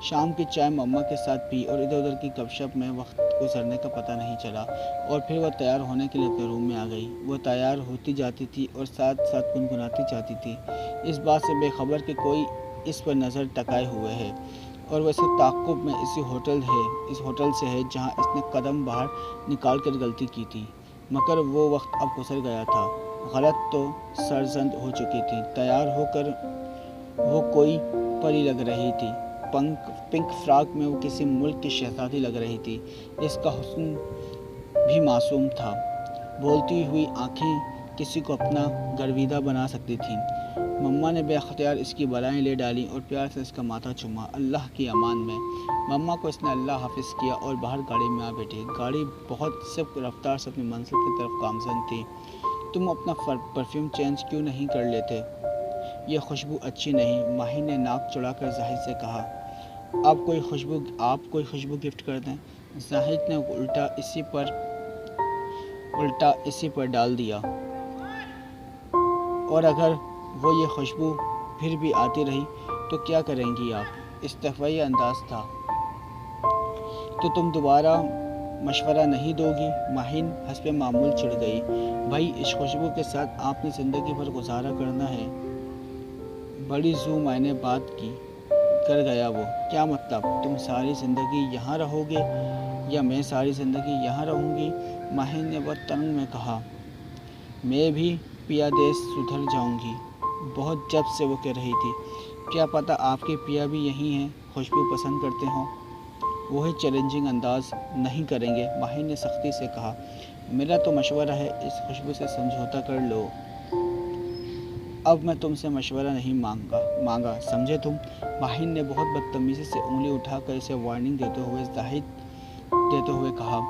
شام کی چائے مما کے ساتھ پی اور ادھر ادھر کی گپ شپ میں وقت گزرنے کا پتہ نہیں چلا، اور پھر وہ تیار ہونے کے لیے اپنے روم میں آ گئی۔ وہ تیار ہوتی جاتی تھی اور ساتھ ساتھ گنگناتی جاتی تھی، اس بات سے بے خبر کہ کوئی اس پر نظر ٹکائے ہوئے ہے اور وہ اس کے تعاقب میں اس ہوٹل سے ہے جہاں اس نے قدم باہر نکال کر غلطی کی تھی۔ مگر وہ وقت اب گزر گیا تھا۔ غلط تو سرزد ہو چکی تھی۔ تیار ہو کر وہ کوئی پری لگ رہی تھی۔ پنک فراک میں وہ کسی ملک کی شہزادی لگ رہی تھی۔ اس کا حسن بھی معصوم تھا۔ بولتی ہوئی آنکھیں کسی کو اپنا گرویدہ بنا سکتی تھیں۔ مما نے بے اختیار اس کی بالائیں لے ڈالیں اور پیار سے اس کا ماتھا چوما۔ اللہ کی امان میں مما کو اس نے اللہ حافظ کیا اور باہر گاڑی میں آ بیٹھی۔ گاڑی بہت سبک رفتار سے اپنی منزل کی طرف گامزن تھی۔ تم اپنا پرفیوم چینج کیوں نہیں کر لیتے؟ یہ خوشبو اچھی نہیں، ماہین نے ناک چڑھا کر زاہد سے کہا۔ آپ کوئی خوشبو گفٹ کر دیں؟ زاہد نے الٹا اسی پر ڈال دیا۔ اور اگر وہ یہ خوشبو پھر بھی آتی رہی تو کیا کریں گی آپ؟ استعفائی انداز تھا۔ تو تم دوبارہ مشورہ نہیں دو گی؟ ماہین حسب معمول چڑھ گئی۔ بھائی، اس خوشبو کے ساتھ آپ نے زندگی بھر گزارا کرنا ہے۔ بڑی ذو معنی بات کر گیا وہ۔ کیا مطلب؟ تم ساری زندگی یہاں رہو گے یا میں ساری زندگی یہاں رہوں گی؟ ماہین نے بہت تنگ میں کہا۔ میں بھی پیا دیس سدھر جاؤں گی، بہت جب سے وہ کہہ رہی تھی۔ کیا پتہ آپ کے پیا بھی یہی ہیں، خوشبو پسند کرتے ہوں۔ وہی چیلنجنگ انداز۔ نہیں کریں گے، ماہین نے سختی سے کہا۔ میرا تو مشورہ ہے اس خوشبو سے سمجھوتا کر لو۔ اب میں تم سے مشورہ نہیں مانگا، سمجھے تم؟ ماہین نے بہت بدتمیزی سے انگلی اٹھا کر اسے وارننگ دیتے ہوئے کہا۔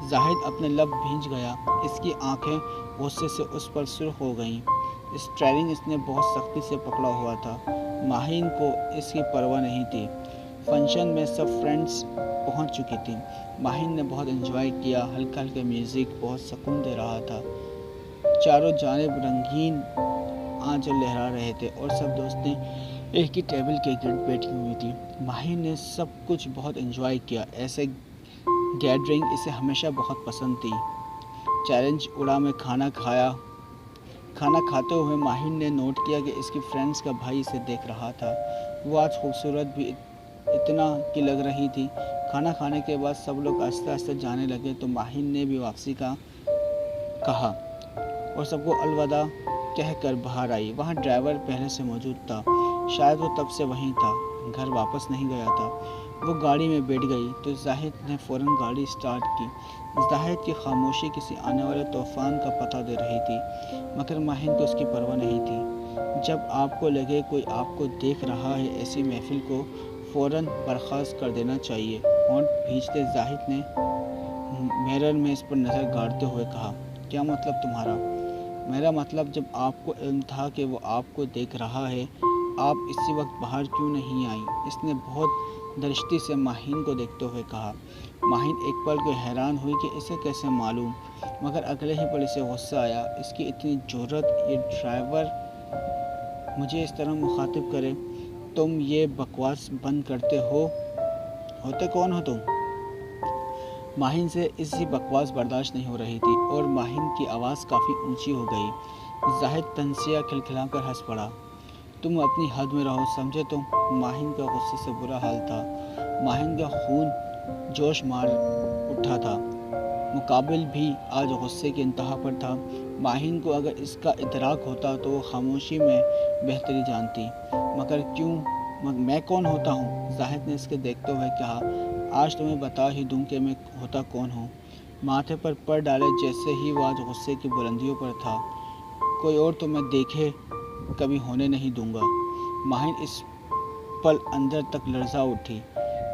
زاہد اپنے لب بھیج گیا۔ اس کی آنکھیں غصے سے اس پر سرخ ہو گئیں۔ اسٹیئرنگ اس نے بہت سختی سے پکڑا ہوا تھا۔ ماہین کو اس کی پرواہ نہیں تھی۔ فنکشن میں سب فرینڈز پہنچ چکی تھیں۔ ماہین نے بہت انجوائے کیا۔ ہلکا میوزک بہت سکون دے رہا تھا۔ چاروں جانب رنگین آنچل لہرا رہے تھے اور سب دوستیں ایک ہی ٹیبل کے گرد بیٹھی ہوئی تھیں۔ ماہین نے سب کچھ بہت انجوائے کیا۔ ایسے گیدرنگ اسے ہمیشہ بہت پسند تھی۔ چیلنج اڑا میں کھانا کھاتے ہوئے ماہین نے نوٹ کیا کہ اس کی فرینڈز کا بھائی اسے دیکھ رہا تھا۔ وہ آج خوبصورت بھی اتنا کی لگ رہی تھی۔ کھانا کھانے کے بعد سب لوگ آہستہ آہستہ جانے لگے تو ماہین نے بھی واپسی کا کہا اور سب کو الوداع کہہ کر باہر آئی۔ وہاں ڈرائیور پہلے سے موجود تھا، شاید وہ تب سے وہیں تھا، گھر واپس نہیں گیا تھا۔ وہ گاڑی میں بیٹھ گئی تو زاہد نے فوراً گاڑی سٹارٹ کی۔ زاہد کی خاموشی کسی آنے والے طوفان کا پتہ دے رہی تھی، مگر ماہین کو اس کی پرواہ نہیں تھی۔ جب آپ کو لگے کوئی آپ کو دیکھ رہا ہے، ایسی محفل کو فوراً برخاست کر دینا چاہیے۔ ہونٹ بھینچتے زاہد نے میرر میں اس پر نظر گاڑتے ہوئے کہا۔ کیا مطلب تمہارا؟ میرا مطلب جب آپ کو علم تھا کہ وہ آپ کو دیکھ رہا ہے، آپ اسی وقت باہر کیوں نہیں آئیں؟ اس نے بہت درشتی سے ماہین کو دیکھتے ہوئے کہا۔ ماہین ایک پل کو حیران ہوئی کہ اسے کیسے معلوم، مگر اگلے ہی پل اسے غصہ آیا۔ اس کی اتنی جرأت، یہ ڈرائیور مجھے اس طرح مخاطب کرے۔ تم یہ بکواس بند کرتے ہو؟ ہوتے کون ہو تم؟ ماہین سے اسی بکواس برداشت نہیں ہو رہی تھی اور ماہین کی آواز کافی اونچی ہو گئی۔ زاہد تنزیہ کھلکھلا کر ہنس پڑا۔ تم اپنی حد میں رہو، سمجھے تم؟ ماہین کا غصے سے برا حال تھا۔ ماہین کا خون جوش مار اٹھا تھا۔ مقابل بھی آج غصے کی انتہا پر تھا۔ ماہین کو اگر اس کا ادراک ہوتا تو وہ خاموشی میں بہتری جانتی۔ مگر کیوں؟ میں کون ہوتا ہوں؟ زاہد نے اس کے دیکھتے ہوئے کہا۔ آج تمہیں بتا ہی دوں کہ میں ہوتا کون ہوں۔ ماتھے پر پر ڈالے جیسے ہی وہ آج غصے کی بلندیوں پر تھا۔ کوئی اور تو میں دیکھے کبھی ہونے نہیں دوں گا۔ ماہین اس پل اندر تک لرزا اٹھی۔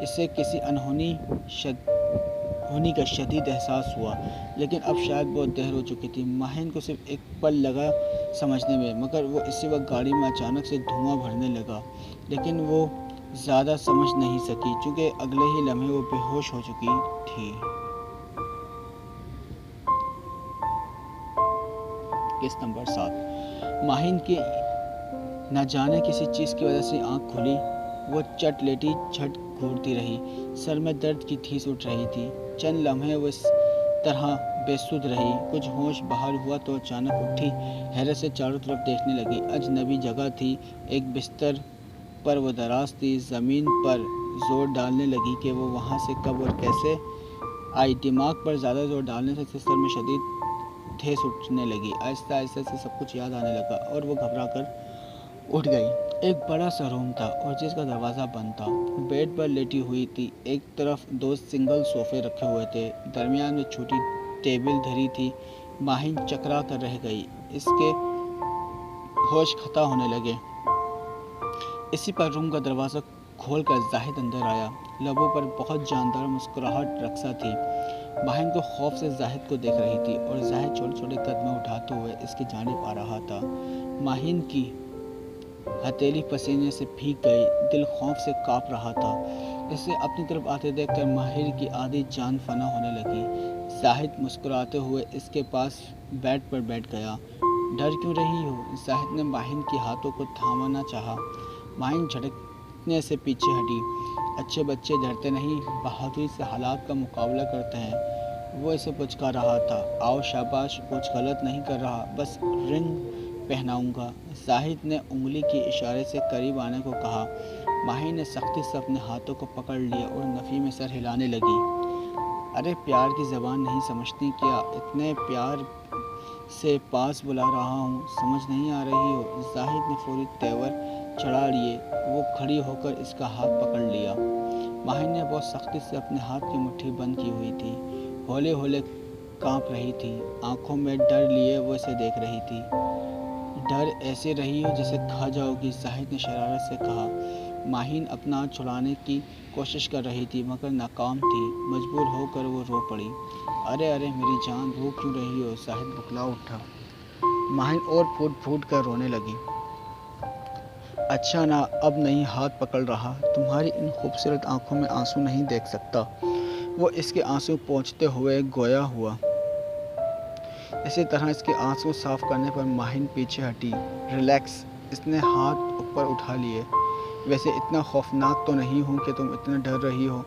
اسے کسی انہونی کا شدید احساس ہوا، لیکن اب شاید بہت دیر ہو چکی تھی۔ ماہین کو صرف ایک پل لگا سمجھنے میں، مگر وہ اسی وقت گاڑی میں اچانک سے دھواں بھرنے لگا، لیکن وہ زیادہ سمجھ نہیں سکی چونکہ اگلے ہی لمحے وہ بے ہوش ہو چکی تھی۔ قسط نمبر 7۔ ماہین کی نہ جانے کسی چیز کی وجہ سے آنکھ کھلی۔ وہ چٹ لیٹی جھٹ گھورتی رہی، سر میں درد کی ٹھیس اٹھ رہی تھی۔ چند لمحے وہ اس طرح بے سدھ رہی، کچھ ہوش بحال ہوا تو اچانک اٹھی، حیرت سے چاروں طرف دیکھنے لگی۔ اجنبی جگہ تھی، ایک بستر پر وہ دراز تھی، زمین پر زور ڈالنے لگی کہ وہ وہاں سے کب اور کیسے آئی۔ دماغ پر زیادہ زور ڈالنے سے سر میں شدید ٹھیس اٹھنے لگی، آہستہ آہستہ سے سب کچھ یاد آنے لگا اور وہ گھبرا کر اٹھ گئی۔ ایک بڑا سا روم تھا اور جس کا دروازہ بند تھا، بیڈ پر لیٹی ہوئی تھی، ایک طرف 2 سنگل صوفے رکھے ہوئے تھے، درمیان میں چھوٹی ٹیبل دھری تھی۔ ماہین چکرا کر رہ گئی، اس کے ہوش خطا ہونے لگے۔ اسی پر روم کا دروازہ کھول کر زاہد اندر آیا، لبوں پر بہت جاندار مسکراہٹ رقصہ تھی۔ ماہین کو خوف سے زاہد کو دیکھ رہی تھی اور زاہد چھوٹے چھوٹے قدمیں اٹھاتے ہوئے اس کی جانب آ رہا تھا۔ ماہین کی ہتھیلی پسینے سے بھیگ گئی، دل خوف سے کانپ رہا تھا۔ اسے اپنی طرف آتے دیکھ کر ماہر کی آدھی جان فنا ہونے لگی۔ زاہد مسکراتے ہوئے اس کے پاس بیڈ پر بیٹھ گیا۔ ڈر کیوں رہی ہو؟ زاہد نے ماہین کے ہاتھوں کو تھامنا چاہا۔ ماہین جھٹکنے سے پیچھے ہٹی۔ اچھے بچے ڈرتے نہیں، بہادری سے حالات کا مقابلہ کرتے ہیں، وہ اسے پچکار رہا تھا۔ آؤ شاباش، کچھ غلط نہیں کر رہا، بس رنگ پہناؤں گا، زاہد نے انگلی کے اشارے سے قریب آنے کو کہا۔ ماہین نے سختی سے اپنے ہاتھوں کو پکڑ لیا اور نفی میں سر ہلانے لگی۔ ارے پیار کی زبان نہیں سمجھتی کیا؟ اتنے پیار سے پاس بلا رہا ہوں، سمجھ نہیں آ رہی ہو؟ زاہد نے فوری تیور چڑھا لیے، وہ کھڑی ہو کر اس کا ہاتھ پکڑ لیا۔ ماہین نے بہت سختی سے اپنے ہاتھ کی مٹھی بند کی ہوئی تھی، ہولے ہولے کانپ رہی تھی، آنکھوں میں ڈر لیے وہ اسے دیکھ رہی تھی۔ ڈر ایسے رہی ہو جیسے کھا جاؤ گی، زاہد نے شرارت سے کہا۔ ماہین اپنا ہاتھ چھڑانے کی کوشش کر رہی تھی مگر ناکام تھی، مجبور ہو کر وہ رو پڑی۔ ارے ارے میری جان، رو کیوں رہی ہو؟ زاہد بکلا اٹھا۔ ماہین اور پھوٹ پھوٹ کر رونے لگی۔ اچھا نا، اب نہیں ہاتھ پکڑ رہا، تمہاری ان خوبصورت آنکھوں میں آنسو نہیں دیکھ سکتا۔ وہ اس کے آنسو پونچھتے ہوئے گویا ہوا۔ اسی طرح اس کے آنسو صاف کرنے پر ماہین پیچھے ہٹی۔ ریلیکس، اس نے ہاتھ اوپر اٹھا لیے۔ ویسے اتنا خوفناک تو نہیں ہوں کہ تم اتنا ڈر رہی ہو،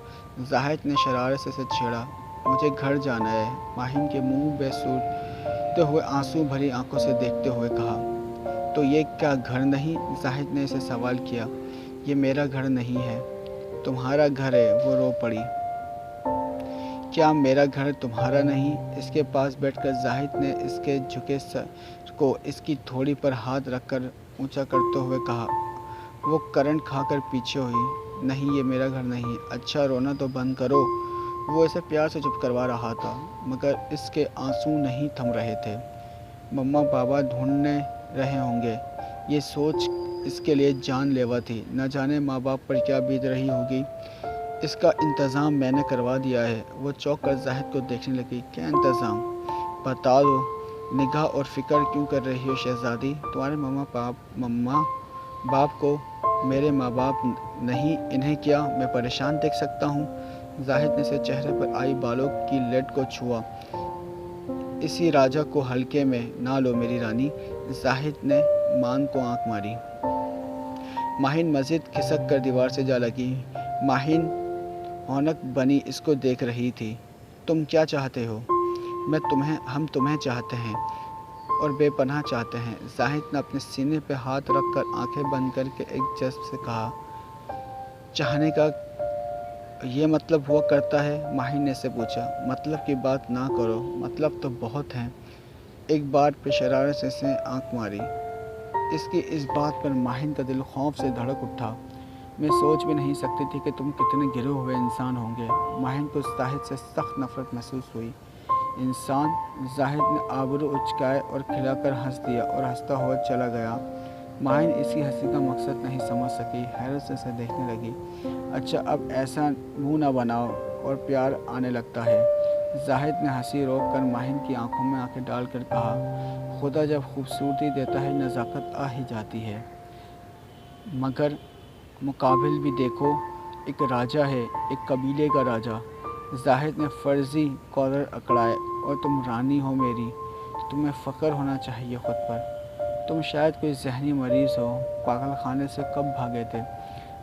زاہد نے شرارت سے اسے چھیڑا۔ مجھے گھر جانا ہے، ماہین کے منہ بے صورتے ہوئے آنسو بھری آنکھوں سے دیکھتے ہوئے کہا۔ تو یہ کیا گھر نہیں؟ زاہد نے اسے سوال کیا۔ یہ میرا گھر نہیں ہے، تمہارا گھر ہے، وہ رو پڑی۔ کیا میرا گھر تمہارا نہیں؟ اس کے پاس بیٹھ کر زاہد نے اس کے جھکے سر کو اس کی تھوڑی پر ہاتھ رکھ کر اونچا کرتے ہوئے کہا۔ وہ کرنٹ کھا کر پیچھے ہوئی۔ نہیں، یہ میرا گھر نہیں۔ اچھا رونا تو بند کرو، وہ اسے پیار سے چپ کروا رہا تھا مگر اس کے آنسو نہیں تھم رہے تھے۔ مما پاپا ڈھونڈنے رہے ہوں گے، یہ سوچ اس کے لیے جان لیوا تھی۔ نہ جانے ماں باپ پر کیا بیت رہی ہوگی، اس کا انتظام میں نے کروا دیا ہے۔ وہ چونک کر زاہد کو دیکھنے لگی۔ کیا انتظام؟ بتا دو۔ نگاہ اور فکر کیوں کر رہی ہو شہزادی؟ تمہارے مما باپ کو میرے ماں باپ نہیں، انہیں کیا میں پریشان دیکھ سکتا ہوں؟ زاہد نے اسے چہرے پر آئی بالوں کی لٹ کو چھوا۔ اسی راجا کو ہلکے میں نہ لو میری رانی، زاہد نے مان کو آنکھ ماری۔ ماہین مزید کھسک کر دیوار سے جا لگی۔ ماہین ہونک بنی اس کو دیکھ رہی تھی۔ تم کیا چاہتے ہو؟ ہم تمہیں چاہتے ہیں اور بے پناہ چاہتے ہیں، زاہد نے اپنے سینے پہ ہاتھ رکھ کر آنکھیں بند کر کے ایک جذب سے کہا۔ چاہنے کا یہ مطلب ہوا کرتا ہے؟ ماہین نے سے پوچھا۔ مطلب کی بات نہ کرو، مطلب تو بہت ہیں۔ ایک بار پھر شرارت سے اس نے آنکھ ماری۔ اس کی اس بات پر ماہین کا دل خوف سے دھڑک اٹھا۔ میں سوچ بھی نہیں سکتی تھی کہ تم کتنے گرے ہوئے انسان ہوں گے۔ ماہین کو زاہد سے سخت نفرت محسوس ہوئی۔ انسان؟ زاہد نے آبرو اچکائے اور کھلا کر ہنس دیا اور ہنستا ہوا چلا گیا۔ ماہین اس کی ہنسی کا مقصد نہیں سمجھ سکی، حیرت سے اسے دیکھنے لگی۔ اچھا اب ایسا منہ نہ بناؤ اور پیار آنے لگتا ہے، زاہد نے ہنسی روک کر ماہین کی آنکھوں میں آنکھیں ڈال کر کہا۔ خدا جب خوبصورتی دیتا ہے نزاکت آ ہی جاتی ہے، مگر مقابل بھی دیکھو، ایک راجا ہے، ایک قبیلے کا راجا۔ زاہد نے فرضی کالر اکڑائے۔ اور تم رانی ہو میری، تو تمہیں فخر ہونا چاہیے خود پر۔ تم شاید کوئی ذہنی مریض ہو، پاگل خانے سے کب بھاگے تھے؟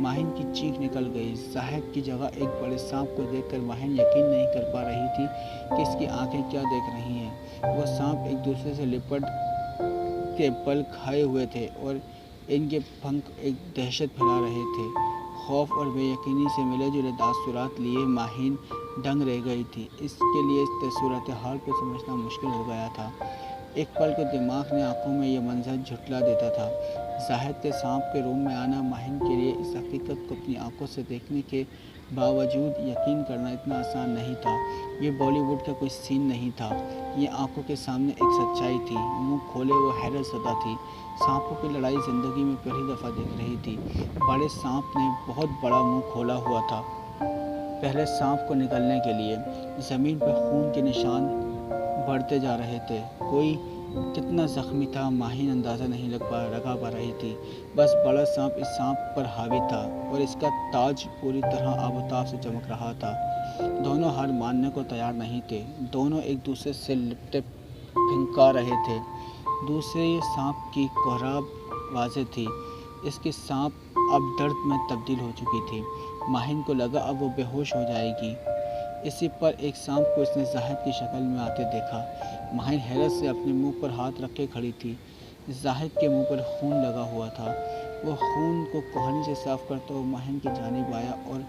ماہین کی چیخ نکل گئی۔ زاہد کی جگہ ایک بڑے سانپ کو دیکھ کر ماہین یقین نہیں کر پا رہی تھی کہ اس کی آنکھیں کیا دیکھ رہی ہیں۔ وہ سانپ ایک دوسرے سے لپٹ کے پل کھائے ہوئے تھے اور ان کے پنکھ ایک دہشت پھیلا رہے تھے۔ خوف اور بے یقینی سے ملے جلے تاثرات لیے ماہین دنگ رہ گئی تھی۔ اس کے لیے اس صورتحال کو سمجھنا مشکل ہو گیا تھا۔ ایک پل کو دماغ نے آنکھوں میں یہ منظر جھٹلا دیتا تھا۔ زاہد کے سانپ کے روم میں آنا ماہین کے لیے اس حقیقت کو اپنی آنکھوں سے دیکھنے کے باوجود یقین کرنا اتنا آسان نہیں تھا۔ یہ بالی ووڈ کا کوئی سین نہیں تھا، یہ آنکھوں کے سامنے ایک سچائی تھی۔ منہ کھولے وہ حیرت زدہ تھی۔ سانپوں کی لڑائی زندگی میں پہلی دفعہ دیکھ رہی تھی۔ بڑے سانپ نے بہت بڑا منہ کھولا ہوا تھا پہلے سانپ کو نگلنے کے لیے۔ زمین پر خون کے نشان بڑھتے جا رہے تھے۔ کوئی کتنا زخمی تھا ماہین اندازہ نہیں لگا پا رہی تھی۔ بس بڑا سانپ اس سانپ پر حاوی تھا اور اس کا تاج پوری طرح آب و تاب سے چمک رہا تھا۔ دونوں ہار ماننے کو تیار نہیں تھے۔ دونوں ایک دوسرے سے لپٹے پھنکا رہے تھے۔ دوسرے سانپ کی کوہراب واضح تھی۔ اس کی سانپ اب درد میں تبدیل ہو چکی تھی۔ ماہین کو لگا اب وہ بے ہوش ہو جائے گی۔ اسی پر ایک سانپ کو اس نے زاہد کی شکل میں آتے دیکھا۔ ماہین حیرت سے اپنے منہ پر ہاتھ رکھ کے کھڑی تھی۔ زاہد کے منہ پر خون لگا ہوا تھا۔ وہ خون کو کوہنی سے صاف کرتا ہوا ماہین کی جانب آیا اور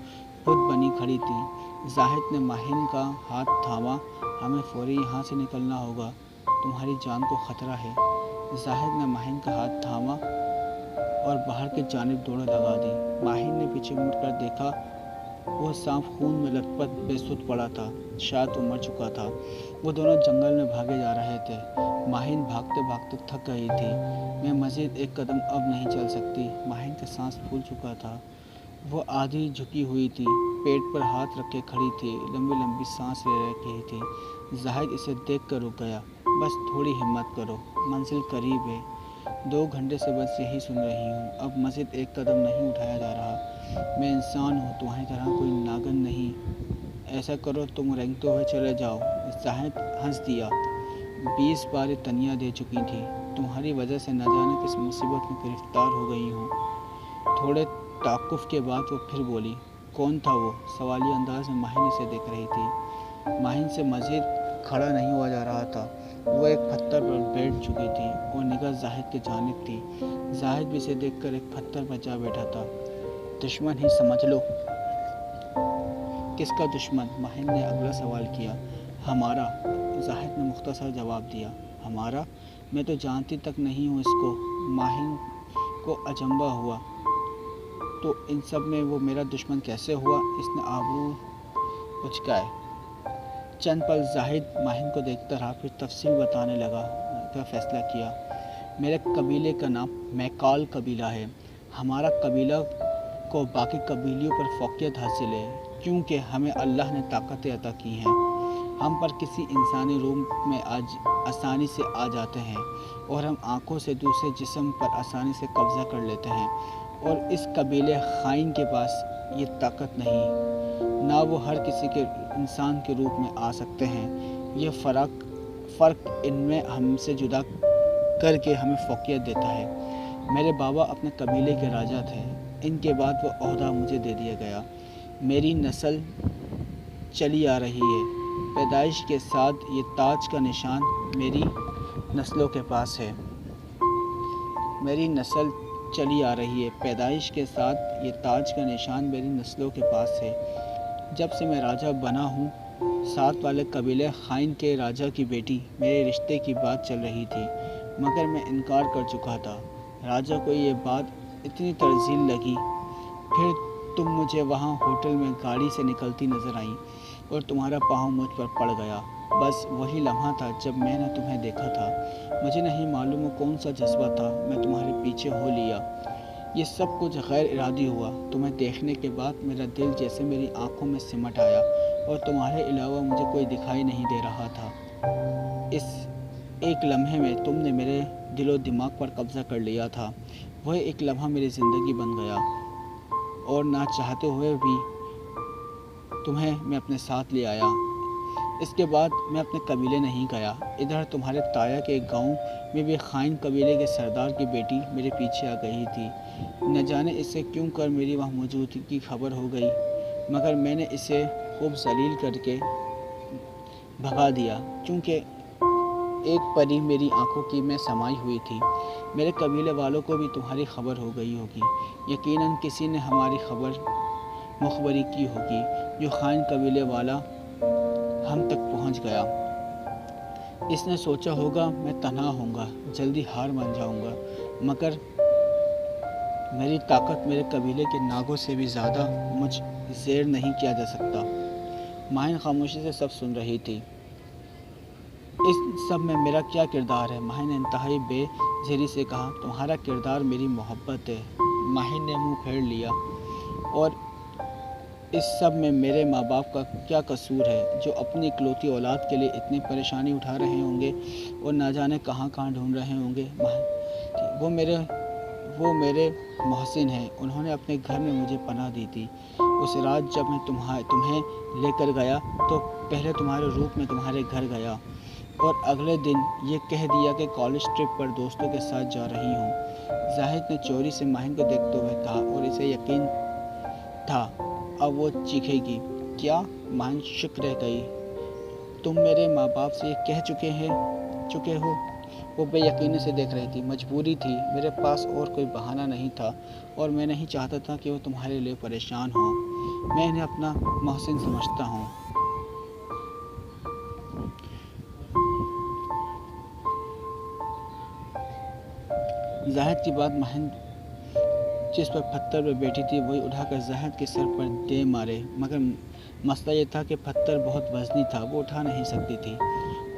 خود بنی کھڑی تھی۔ زاہد نے ماہین کا ہاتھ تھاما۔ ہمیں فوری یہاں سے نکلنا ہوگا، تمہاری جان کو خطرہ ہے۔ زاہد نے ماہین کا ہاتھ تھاما اور باہر کی جانب دوڑ لگا دی۔ ماہین نے پیچھے مڑ کر دیکھا، وہ سانپ خون میں لت پت بے سدھ پڑا تھا، شاید وہ مر چکا تھا۔ وہ دونوں جنگل میں بھاگے جا رہے تھے۔ ماہین بھاگتے بھاگتے تھک گئی تھی۔ میں مزید ایک قدم اب نہیں چل سکتی۔ ماہین کا سانس پھول چکا تھا۔ وہ آدھی جھکی ہوئی تھی، پیٹ پر ہاتھ رکھ کے کھڑی تھی، لمبی لمبی سانس لے رہی تھی۔ زاہد اسے دیکھ کر رک گیا۔ بس تھوڑی ہمت کرو، منزل قریب ہے۔ 2 گھنٹے سے بس یہی سن رہی ہوں، اب مزید ایک قدم نہیں اٹھایا جا رہا۔ میں انسان ہوں، تمہاری طرح کوئی ناگن نہیں۔ ایسا کرو تم رینگتے ہوئے چلے جاؤ۔ زاہد ہنس دیا۔ 20 بار یہ تنیا دے چکی تھی، تمہاری وجہ سے نہ جانے کس مصیبت میں گرفتار ہو گئی ہوں۔ تھوڑے توقف کے بعد وہ پھر بولی، کون تھا وہ؟ سوالیہ انداز میں ماہین اسے دیکھ رہی تھی۔ ماہین سے مزید کھڑا نہیں ہوا جا رہا تھا۔ وہ ایک پتھر پر بیٹھ چکی تھی اور نگاہ زاہد کی جانب تھی۔ زاہد بھی اسے دیکھ کر ایک پتھر پر جا بیٹھا تھا۔ دشمن ہی سمجھ لو۔ کس کا دشمن؟ ماہین نے اگلا سوال کیا۔ ہمارا، زاہد نے مختصر جواب دیا۔ ہمارا؟ میں تو جانتی تک نہیں ہوں اس کو۔ ماہین کو اچنبھا ہوا، تو ان سب میں وہ میرا دشمن کیسے ہوا؟ اس نے آبرو اچکائے۔ چند پل زاہد ماہین کو دیکھتا رہا، پھر تفصیل بتانے لگا کا فیصلہ کیا۔ میرے قبیلے کا نام میکال قبیلہ ہے۔ ہمارا قبیلہ کو باقی قبیلیوں پر فوقیت حاصل ہے، کیونکہ ہمیں اللہ نے طاقتیں عطا کی ہیں۔ ہم پر کسی انسانی روپ میں آسانی سے آ جاتے ہیں اور ہم آنکھوں سے دوسرے جسم پر آسانی سے قبضہ کر لیتے ہیں، اور اس قبیلے خائن کے پاس یہ طاقت نہیں، نہ وہ ہر کسی کے انسان کے روپ میں آ سکتے ہیں۔ یہ فرق ان میں ہم سے جدا کر کے ہمیں فوقیت دیتا ہے۔ میرے بابا اپنے قبیلے کے راجا تھے، ان کے بعد وہ عہدہ مجھے دے دیا گیا۔ میری نسل چلی آ رہی ہے، پیدائش کے ساتھ یہ تاج کا نشان میری نسلوں کے پاس ہے۔ میری نسل چلی آ رہی ہے، پیدائش کے ساتھ یہ تاج کا نشان میری نسلوں کے پاس ہے۔ جب سے میں راجہ بنا ہوں، ساتھ والے قبیلے خائن کے راجہ کی بیٹی میرے رشتے کی بات چل رہی تھی، مگر میں انکار کر چکا تھا۔ راجہ کو یہ بات اتنی طرزیل لگی۔ پھر تم مجھے وہاں ہوٹل میں گاڑی سے نکلتی نظر آئیں اور تمہارا پاؤں مجھ پر پڑ گیا۔ بس وہی لمحہ تھا جب میں نے تمہیں دیکھا تھا۔ مجھے نہیں معلوم وہ کون سا جذبہ تھا، میں تمہارے پیچھے ہو لیا۔ یہ سب کچھ غیر ارادی ہوا۔ تمہیں دیکھنے کے بعد میرا دل جیسے میری آنکھوں میں سمٹ آیا اور تمہارے علاوہ مجھے کوئی دکھائی نہیں دے رہا تھا۔ اس ایک لمحے میں تم نے میرے دل و دماغ پر قبضہ کر لیا تھا۔ وہ ایک لمحہ میری زندگی بن گیا اور نہ چاہتے ہوئے بھی تمہیں میں اپنے ساتھ لے آیا۔ اس کے بعد میں اپنے قبیلے نہیں گیا۔ ادھر تمہارے تایا کے گاؤں میں بھی خائن قبیلے کے سردار کی بیٹی میرے پیچھے آ گئی تھی۔ نہ جانے اس سے کیوں کر میری وہاں موجودگی کی خبر ہو گئی، مگر میں نے اسے خوب ذلیل کر کے بھگا دیا، کیونکہ ایک پری میری آنکھوں کی میں سمائی ہوئی تھی۔ میرے قبیلے والوں کو بھی تمہاری خبر ہو گئی ہوگی، یقیناً کسی نے ہماری مخبری کی ہوگی۔ جو خائن قبیلے والا ہم تک پہنچ گیا، اس نے سوچا ہوگا میں تنہا ہوں گا، جلدی ہار مان جاؤں گا، مگر میری طاقت میرے قبیلے کے ناگوں سے بھی زیادہ مجھ زیر نہیں کیا جا سکتا۔ ماہن خاموشی سے سب سن رہی تھی۔ اس سب میں میرا کیا کردار ہے؟ ماہن نے انتہائی بے زہری سے کہا۔ تمہارا کردار میری محبت ہے۔ ماہن نے منہ پھیر لیا۔ اور اس سب میں میرے ماں باپ کا کیا قصور ہے، جو اپنی اکلوتی اولاد کے لیے اتنی پریشانی اٹھا رہے ہوں گے اور نہ جانے کہاں کہاں ڈھونڈ رہے ہوں گے۔ وہ میرے محسن ہیں، انہوں نے اپنے گھر میں مجھے پناہ دی تھی۔ اس رات جب میں تمہیں لے کر گیا تو پہلے تمہارے روپ میں تمہارے گھر گیا اور اگلے دن یہ کہہ دیا کہ کالج ٹرپ پر دوستوں کے ساتھ جا رہی ہوں۔ زاہد نے چوری سے ماہن کو دیکھتے ہوئے کہا، اور اسے یقین تھا اب وہ چیخے گی۔ کیا؟ ماہن شک رہ گئی۔ تم میرے ماں باپ سے یہ کہہ چکے ہو؟ وہ بے یقینی سے دیکھ رہی تھی۔ مجبوری تھی، میرے پاس اور کوئی بہانہ نہیں تھا، اور میں نہیں چاہتا تھا کہ وہ تمہارے لیے پریشان ہوں۔ میں انہیں اپنا محسن سمجھتا ہوں۔ زاہد کی بات ماہن جس پر پتھر پر بیٹھی تھی وہی اٹھا کر زاہد کے سر پر دے مارے، مگر مسئلہ یہ تھا کہ پتھر بہت وزنی تھا، وہ اٹھا نہیں سکتی تھی،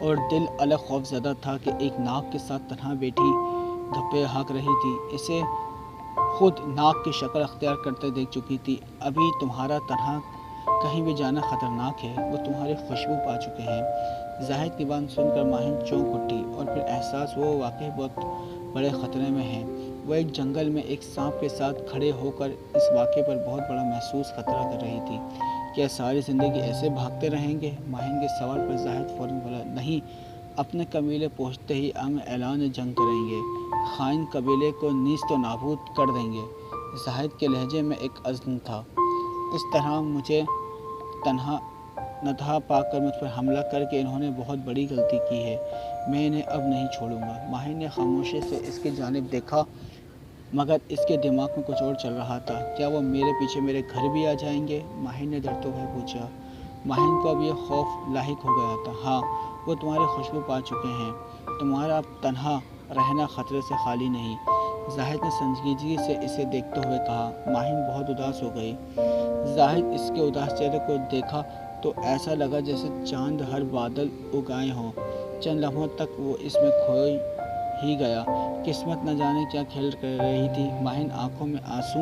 اور دل الگ خوف زدہ تھا کہ ایک ناگ کے ساتھ تنہا بیٹھی دھپے ہانک رہی تھی۔ اسے خود ناگ کی شکل اختیار کرتے دیکھ چکی تھی۔ ابھی تمہارا تنہا کہیں بھی جانا خطرناک ہے، وہ تمہاری خوشبو پا چکے ہیں۔ زاہد کی بات سن کر ماہن چونک اٹھی، اور پھر احساس وہ واقعی بہت بڑے خطرے میں ہے۔ وہ ایک جنگل میں ایک سانپ کے ساتھ کھڑے ہو کر اس واقعے پر بہت بڑا محسوس خطرہ کر رہی تھی۔ کیا ساری زندگی ایسے بھاگتے رہیں گے؟ ماہن کے سوال پر زاہد فوراً بولا، نہیں، اپنے قبیلے پہنچتے ہی ہم اعلان جنگ کریں گے، خائن قبیلے کو نیست و نابود کر دیں گے۔ زاہد کے لہجے میں ایک عزم تھا۔ اس طرح مجھے نتہا پا کر مجھ پر حملہ کر کے انہوں نے بہت بڑی غلطی کی ہے۔ میں انہیں اب نہیں چھوڑوں گا۔ ماہن نے خاموشی سے اس کی جانب دیکھا، مگر اس کے دماغ میں کچھ اور چل رہا تھا۔ کیا وہ میرے پیچھے میرے گھر بھی آ جائیں گے؟ ماہن نے ڈرتے ہوئے پوچھا۔ ماہن کو اب یہ خوف لاحق ہو گیا تھا۔ ہاں، وہ تمہاری خوشبو پا چکے ہیں۔ تمہارا اب تنہا رہنا خطرے سے خالی نہیں۔ زاہد نے سنجیدگی سے اسے دیکھتے ہوئے کہا۔ ماہن بہت اداس ہو گئی۔ زاہد اس کے اداس چہرے کو دیکھا تو ایسا لگا جیسے چاند ہر بادل اگائے ہوں۔ چند لمحوں تک وہ اس میں کھوئی ہی گیا۔ قسمت نہ جانے کیا کھیل کر رہی تھی۔ ماہن آنکھوں میں آنسو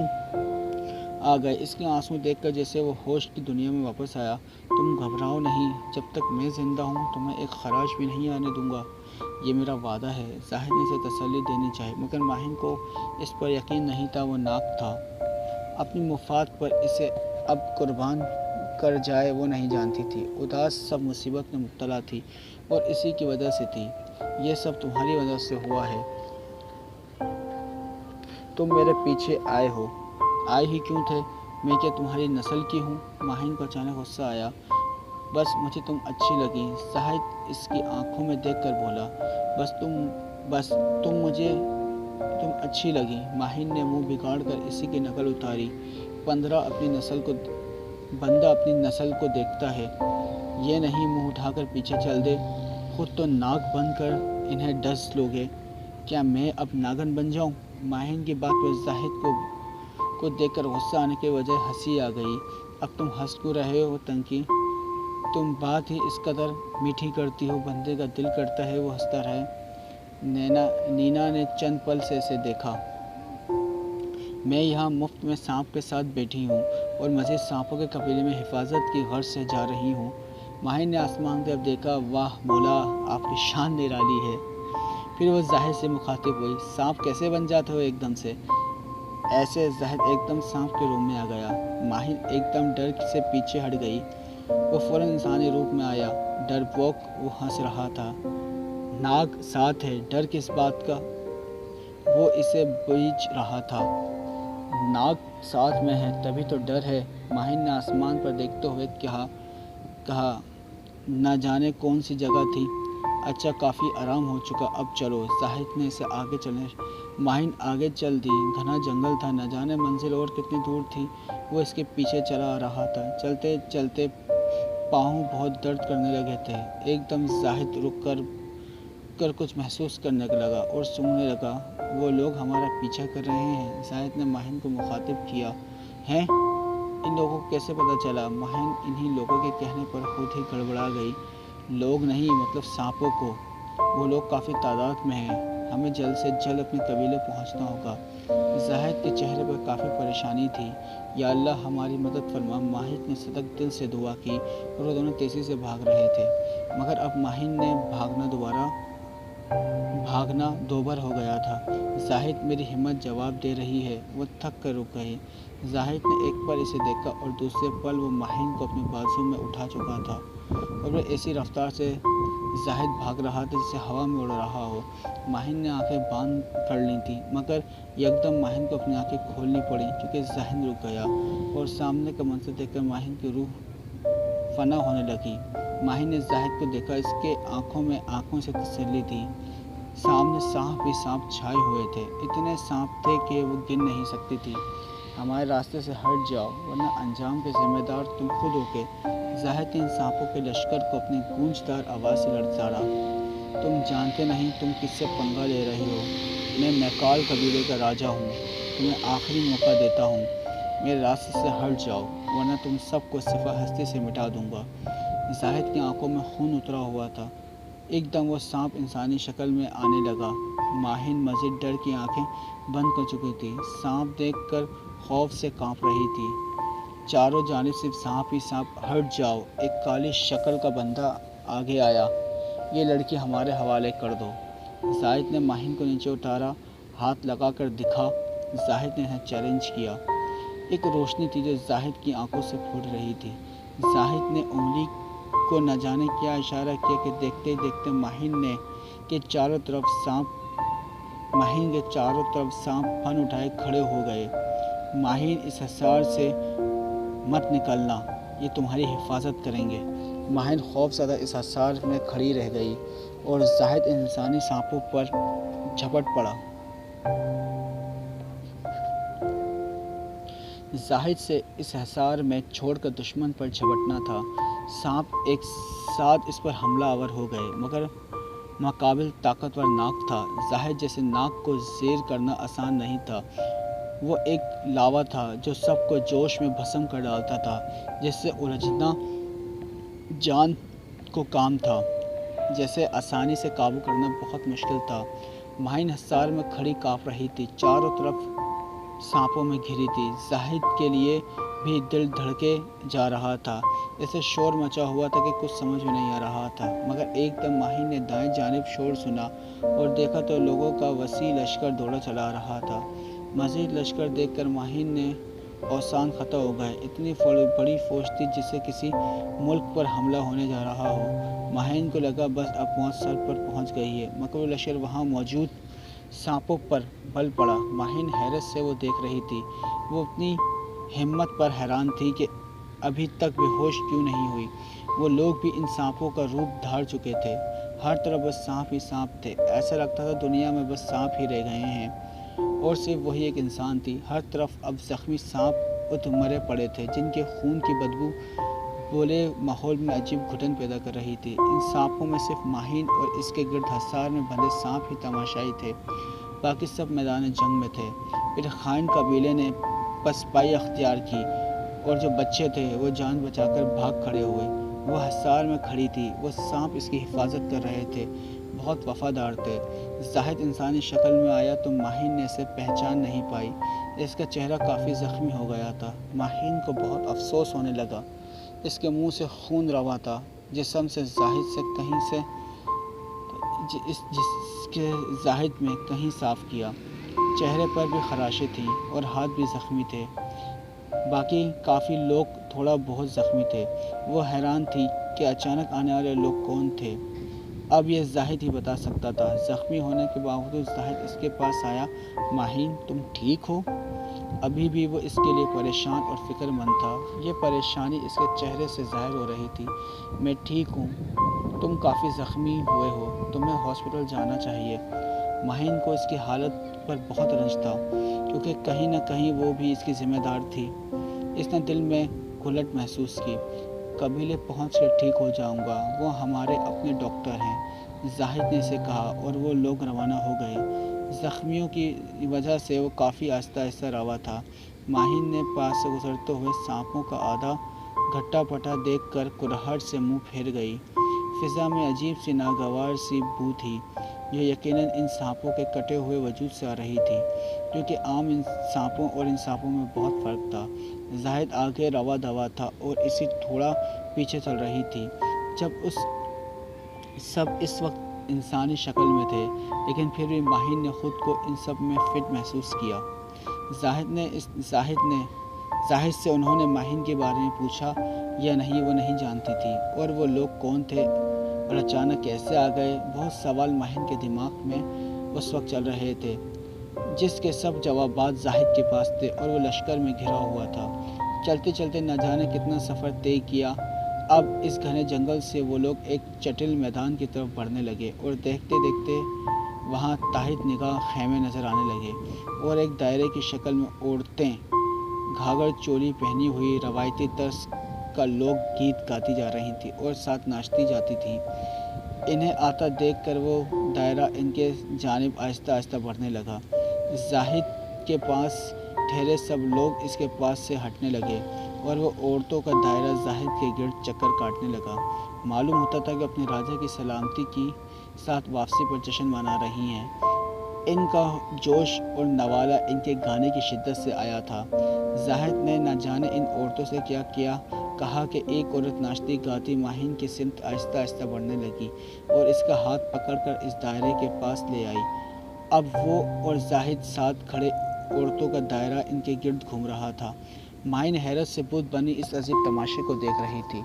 آ گئے۔ اس کے آنسو دیکھ کر جیسے وہ ہوش کی دنیا میں واپس آیا۔ تم گھبراؤ نہیں، جب تک میں زندہ ہوں تمہیں ایک خراش بھی نہیں آنے دوں گا، یہ میرا وعدہ ہے۔ زاہد نے اسے تسلی دینی چاہی، مگر ماہن کو اس پر یقین نہیں تھا۔ وہ ناک تھا، اپنی مفاد پر اسے اب قربان کر جائے وہ نہیں جانتی تھی۔ اداس سب مصیبت میں مبتلا تھی، اور اسی کی وجہ سے تھی۔ یہ سب تمہاری وجہ سے ہوا ہے۔ تم میرے پیچھے آئے ہی کیوں تھے؟ میں کیا تمہاری نسل کی ہوں؟ ماہن کو اچانک غصہ آیا۔ بس مجھے تم اچھی لگی، زاہد اس کی آنکھوں میں دیکھ کر بولا۔ تم اچھی لگی۔ ماہن نے منہ بگاڑ کر اسی کی نقل اتاری۔ بندہ اپنی نسل کو دیکھتا ہے، یہ نہیں منہ اٹھا کر پیچھے چل دے۔ خود تو ناگ بن کر انہیں ڈس لوگے، کیا میں اب ناگن بن جاؤں؟ ماہن کی بات پر زاہد کو دیکھ کر غصہ آنے کے بجائے ہنسی آ گئی۔ اب تم ہنس کیوں رہے ہو تنکی؟ تم بات ہی اس قدر میٹھی کرتی ہو، بندے کا دل کرتا ہے وہ ہنستا رہے۔ نینا نے چند پل سے اسے دیکھا۔ میں یہاں مفت میں سانپ کے ساتھ بیٹھی ہوں، اور مزید سانپوں کے قبیلے میں حفاظت کی غرض سے جا رہی ہوں۔ ماہن نے آسمان کی طرف دیکھا۔ واہ مولا، آپ کی شان نرالی ہے۔ پھر وہ زاہد سے مخاطب ہوئی۔ سانپ کیسے بن جاتے ہو ایک دم سے؟ ایسے زاہد ایک دم سانپ کے روم میں آ گیا۔ ماہن ایک دم ڈر سے پیچھے ہٹ گئی۔ وہ فوراً انسانی روپ میں آیا۔ ڈرپوک وہ ہنس رہا تھا۔ ناگ ساتھ ہے، ڈر کس بات کا؟ وہ اسے بوجھ رہا تھا۔ ناگ ساتھ میں ہے تبھی تو ڈر ہے۔ ماہن نے آسمان پر دیکھتے ہوئے کہا، نہ جانے کون سی جگہ تھی۔ اچھا کافی آرام ہو چکا، اب چلو۔ زاہد نے اسے آگے چلنے ماہن آگے چل دی۔ گھنا جنگل تھا، نہ جانے منزل اور کتنی دور تھی۔ وہ اس کے پیچھے چلا آ رہا تھا۔ چلتے چلتے پاؤں بہت درد کرنے لگے تھے۔ ایک دم زاہد رک کر کچھ محسوس کرنے لگا اور سونگنے لگا۔ وہ لوگ ہمارا پیچھا کر رہے ہیں، زاہد نے ماہن کو مخاطب کیا۔ ہیں؟ ان لوگوں کو کیسے پتہ چلا؟ ماہن انہی لوگوں کے کہنے پر خود ہی گڑبڑا گئی۔ لوگ نہیں، مطلب سانپوں کو۔ وہ لوگ کافی تعداد میں ہیں، ہمیں جلد سے جلد اپنے قبیلے پہنچنا ہوگا۔ زاہد کے چہرے پر کافی پریشانی تھی۔ یا اللہ ہماری مدد فرما۔ ماہن نے صدق دل سے دعا کی اور وہ دونوں تیزی سے بھاگ رہے تھے، مگر اب ماہن نے بھاگنا دوبھر ہو گیا تھا۔ زاہد میری ہمت جواب دے رہی ہے۔ وہ تھک کر رک گئے۔ زاہد نے ایک پل اسے دیکھا اور دوسرے پل وہ ماہن کو اپنے بازو میں اٹھا چکا تھا اور وہ ایسی رفتار سے زاہد بھاگ رہا تھا جسے ہوا میں اڑ رہا ہو۔ ماہن نے آنکھیں بند کر لی تھیں، مگر یکدم ماہن کو اپنی آنکھیں کھولنی پڑیں کیونکہ ذہن رک گیا اور سامنے کا منظر دیکھ کر ماہن کی روح فنا ہونے لگی۔ ماہن نے زاہد کو دیکھا، اس کے آنکھوں میں آنکھوں سے تسلی تھی۔ سامنے سانپ ہی سانپ چھائے ہوئے تھے، اتنے سانپ تھے کہ وہ گن نہیں سکتی تھی۔ ہمارے راستے سے ہٹ جاؤ ورنہ انجام کے ذمہ دار تم خود ہوگے۔ زاہد نے ان سانپوں کے لشکر کو اپنی گونجدار آواز سے للکارا۔ تم جانتے نہیں تم کس سے پنگا لے رہی ہو۔ میں میکال قبیلے کا راجا ہوں، تمہیں آخری موقع دیتا ہوں، میرے راستے سے ہٹ جاؤ ورنہ تم سب کو صفحہ ہستی سے مٹا دوں گا۔ زاہد کی آنکھوں میں خون اترا ہوا تھا۔ ایک دم وہ سانپ انسانی شکل میں آنے لگا۔ ماہن مزید ڈر کی آنکھیں بند کر چکی تھی، سانپ دیکھ کر خوف سے کانپ رہی تھی۔ چاروں جانب صرف سانپ ہی سانپ۔ ہٹ جاؤ۔ ایک کالی شکل کا بندہ آگے آیا۔ یہ لڑکی ہمارے حوالے کر دو۔ زاہد نے ماہن کو نیچے اتارا، ہاتھ لگا کر دکھا۔ زاہد نے انہیں چیلنج کیا۔ ایک روشنی تھی جو زاہد کی آنکھوں سے پھوٹ رہی تھی۔ زاہد نے انگلی کو نہ جانے کیا اشارہ کیا کہ دیکھتے دیکھتے ماہن کے چاروں طرف سانپ پھن اٹھائے کھڑے ہو گئے۔ ماہن اس حصار سے مت نکلنا، یہ تمہاری حفاظت کریں گے۔ ماہن خوف زدہ اس حصار میں کھڑی رہ گئی اور زاہد انسانی سانپوں پر جھپٹ پڑا۔ زاہد سے اس حصار میں چھوڑ کر دشمن پر جھپٹنا تھا۔ سانپ ایک ساتھ اس پر حملہ آور ہو گئے، مگر مقابل طاقتور ناگ تھا۔ زاہد جیسے ناگ کو زیر کرنا آسان نہیں تھا۔ وہ ایک لاوا تھا جو سب کو جوش میں بھسم کر ڈالتا تھا، جس سے الجھنا جان کو کام تھا، جسے آسانی سے قابو کرنا بہت مشکل تھا۔ ماہن حصار میں کھڑی کانپ رہی تھی، چاروں طرف سانپوں میں گھری تھی۔ زاہد کے لیے بھی دل دھڑکے جا رہا تھا، ایسے شور مچا ہوا تھا کہ کچھ سمجھ میں نہیں آ رہا تھا۔ مگر ایک دم ماہن نے دائیں جانب شور سنا اور دیکھا تو لوگوں کا وسیع لشکر دوڑا چلا رہا تھا۔ مزید لشکر دیکھ کر ماہن نے اوسان خطا ہو گئے۔ اتنی بڑی فوج تھی جس سے کسی ملک پر حملہ ہونے جا رہا ہو۔ ماہن کو لگا بس اب موت سر پر پہنچ گئی ہے، مگر وہ لشکر وہاں موجود سانپوں پر بل پڑا۔ ماہن حیرت سے وہ دیکھ رہی تھی۔ وہ اپنی ہمت پر حیران تھی کہ ابھی تک بے ہوش کیوں نہیں ہوئی۔ وہ لوگ بھی ان سانپوں کا روپ دھار چکے تھے، ہر طرف بس سانپ ہی سانپ تھے، ایسا لگتا تھا دنیا میں بس سانپ ہی رہ گئے ہیں اور صرف وہی ایک انسان تھی۔ ہر طرف اب زخمی سانپ ادھمرے پڑے تھے جن کے خون کی بدبو بولے ماحول میں عجیب گھٹن پیدا کر رہی تھی۔ ان سانپوں میں صرف ماہن اور اس کے گرد حصار میں بندھے سانپ ہی تماشائی تھے، باقی سب میدان جنگ میں تھے۔ پھر خائن قبیلے نے پسپائی اختیار کی اور جو بچے تھے وہ جان بچا کر بھاگ کھڑے ہوئے۔ وہ حصار میں کھڑی تھی، وہ سانپ اس کی حفاظت کر رہے تھے، بہت وفادار تھے۔ زاہد انسانی شکل میں آیا تو ماہن نے اسے پہچان نہیں پائی، اس کا چہرہ کافی زخمی ہو گیا تھا۔ ماہن کو بہت افسوس ہونے لگا، اس کے منہ سے خون روا تھا، جسم سے زاہد سے کہیں سے جس کے زاہد میں کہیں صاف کیا۔ چہرے پر بھی خراشیں تھیں اور ہاتھ بھی زخمی تھے۔ باقی کافی لوگ تھوڑا بہت زخمی تھے۔ وہ حیران تھی کہ اچانک آنے والے لوگ کون تھے۔ اب یہ زاہد ہی بتا سکتا تھا۔ زخمی ہونے کے باوجود زاہد اس کے پاس آیا۔ ماہین، تم ٹھیک ہو؟ ابھی بھی وہ اس کے لیے پریشان اور فکر مند تھا۔ یہ پریشانی اس کے چہرے سے ظاہر ہو رہی تھی۔ میں ٹھیک ہوں، تم کافی زخمی ہوئے ہو، تمہیں ہاسپٹل جانا چاہیے۔ ماہین کو اس کی حالت پر بہت رنج تھا، کیونکہ کہیں نہ کہیں وہ بھی اس کی ذمہ دار تھی۔ اس نے دل میں گھلٹ محسوس کی۔ قبیلے پہنچ کر ٹھیک ہو جاؤں گا، وہ ہمارے اپنے ڈاکٹر ہیں، زاہد نے اسے کہا، اور وہ لوگ روانہ ہو گئے۔ زخمیوں کی وجہ سے وہ کافی آہستہ آہستہ روا تھا۔ ماہین نے پاس سے گزرتے ہوئے سانپوں کا آدھا گھٹا پٹا دیکھ کر کراہٹ سے منہ پھیر گئی۔ فضا میں عجیب سی ناگوار سی بو تھی، جو یقیناً ان سانپوں کے کٹے ہوئے وجود سے آ رہی تھی، کیونکہ عام ان سانپوں اور ان سانپوں میں بہت فرق تھا۔ زاہد آگے روا دوا تھا اور اسی تھوڑا پیچھے چل رہی تھی۔ سب اس وقت انسانی شکل میں تھے، لیکن پھر بھی ماہین نے خود کو ان سب میں فٹ محسوس کیا۔ زاہد سے انہوں نے ماہین کے بارے میں پوچھا یا نہیں، وہ نہیں جانتی تھی، اور وہ لوگ کون تھے اور اچانک کیسے آ گئے۔ بہت سوال ماہین کے دماغ میں اس وقت چل رہے تھے، جس کے سب جوابات زاہد کے پاس تھے، اور وہ لشکر میں گھرا ہوا تھا۔ چلتے چلتے نہ جانے کتنا سفر طے کیا۔ اب اس گھنے جنگل سے وہ لوگ ایک چٹیل میدان کی طرف بڑھنے لگے، اور دیکھتے دیکھتے وہاں تحت نگاہ خیمے نظر آنے لگے، اور ایک دائرے کی شکل میں عورتیں گھاگھر چولی پہنی ہوئی روایتی طرز کا لوگ گیت گاتی جا رہی تھیں اور ساتھ ناچتی جاتی تھیں۔ انہیں آتا دیکھ کر وہ دائرہ ان کے جانب آہستہ آہستہ بڑھنے لگا۔ زاہد کے پاس ٹھہرے سب لوگ اس کے پاس سے ہٹنے لگے، اور وہ عورتوں کا دائرہ زاہد کے گرد چکر کاٹنے لگا۔ معلوم ہوتا تھا کہ اپنے راجا کی سلامتی کی ساتھ واپسی پر جشن منا رہی ہیں۔ ان کا جوش اور نوالہ ان کے گانے کی شدت سے آیا تھا۔ زاہد نے نہ جانے ان عورتوں سے کیا کہا کہ ایک عورت ناچتی گاتی ماہین کی سمت آہستہ آہستہ بڑھنے لگی، اور اس کا ہاتھ پکڑ کر اس دائرے کے پاس لے آئی۔ اب وہ اور زاہد ساتھ کھڑے عورتوں کا دائرہ ان کے گرد گھوم رہا تھا۔ ماہین حیرت سے بت بنی اس عجیب تماشے کو دیکھ رہی تھی۔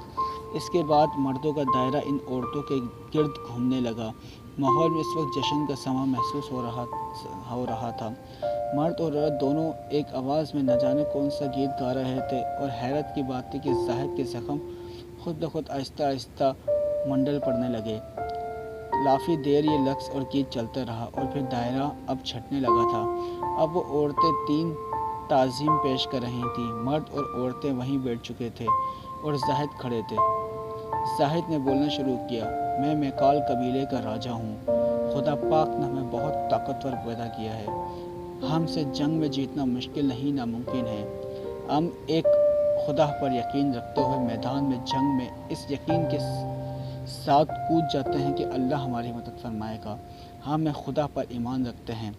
اس کے بعد مردوں کا دائرہ ان عورتوں کے گرد گھومنے لگا۔ ماحول میں اس وقت جشن کا سماں محسوس ہو رہا تھا۔ مرد اور عورت دونوں ایک آواز میں نہ جانے کون سا گیت گا رہے تھے، اور حیرت کی بات تھی کہ زاہد کے زخم خود بخود آہستہ آہستہ منڈل پڑنے لگے۔ کافی دیر یہ رقص اور گیت چلتا رہا، اور پھر دائرہ اب چھٹنے لگا تھا۔ اب وہ عورتیں تین تعظیم پیش کر رہی تھیں۔ مرد اور عورتیں وہیں بیٹھ چکے تھے، اور زاہد کھڑے تھے۔ زاہد نے بولنا شروع کیا، میں میکال قبیلے کا راجا ہوں۔ خدا پاک نے ہمیں بہت طاقتور پیدا کیا ہے۔ ہم سے جنگ میں جیتنا مشکل نہیں، ناممکن ہے۔ ہم ایک خدا پر یقین رکھتے ہوئے میدان میں جنگ میں اس یقین کے ساتھ کود جاتے ہیں کہ اللہ ہماری مدد فرمائے گا۔ ہم خدا پر ایمان رکھتے ہیں،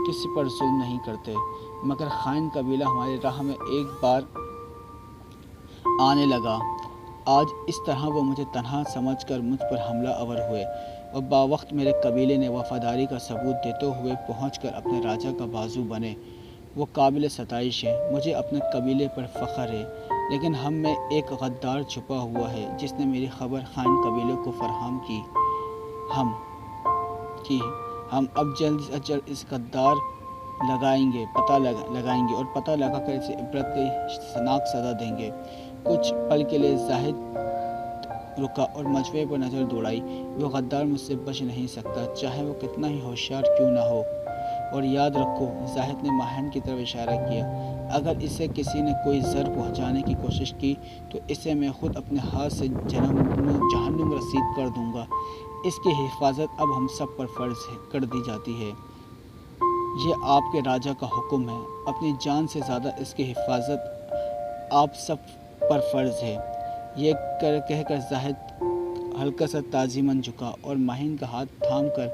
کسی پر ظلم نہیں کرتے، مگر خائن قبیلہ ہماری راہ میں ایک بار آنے لگا۔ آج اس طرح وہ مجھے تنہا سمجھ کر مجھ پر حملہ آور ہوئے، اور باوقت میرے قبیلے نے وفاداری کا ثبوت دیتے ہوئے پہنچ کر اپنے راجا کا بازو بنے۔ وہ قابل ستائش ہے، مجھے اپنے قبیلے پر فخر ہے، لیکن ہم میں ایک غدار چھپا ہوا ہے جس نے میری خبر خائن قبیلے کو فراہم کی۔ ہم اب جلد از جلد اس غدار پتہ لگائیں گے اور پتہ لگا کر اسے عبرت ناک سزا دیں گے۔ کچھ پل کے لیے زاہد رکا اور مجموعے پر نظر دوڑائی۔ وہ غدار مجھ سے بچ نہیں سکتا، چاہے وہ کتنا ہی ہوشیار کیوں نہ ہو۔ اور یاد رکھو، زاہد نے ماہین کی طرف اشارہ کیا، اگر اسے کسی نے کوئی زر پہنچانے کی کوشش کی تو اسے میں خود اپنے ہاتھ سے جہنم رسید کر دوں گا۔ اس کی حفاظت اب ہم سب پر فرض کر دی جاتی ہے۔ یہ آپ کے راجا کا حکم ہے، اپنی جان سے زیادہ اس کی حفاظت آپ سب پر فرض ہے۔ یہ کہہ کر زاہد ہلکا سا تعظیماً جھکا اور ماہین کا ہاتھ تھام کر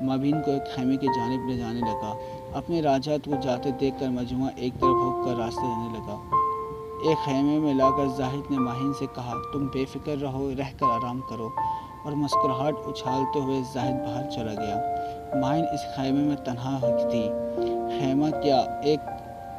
مابین کو ایک خیمے کی جانب لے جانے لگا۔ اپنے راجا کو جاتے دیکھ کر مجموعہ ایک طرف ہو کر راستے دینے لگا۔ ایک خیمے میں لا کر زاہد نے ماہین سے کہا، تم بے فکر رہ کر آرام کرو، اور مسکراہٹ اچھالتے ہوئے زاہد باہر چلا گیا۔ ماہین اس خیمے میں تنہا تھی۔ خیمہ کیا ایک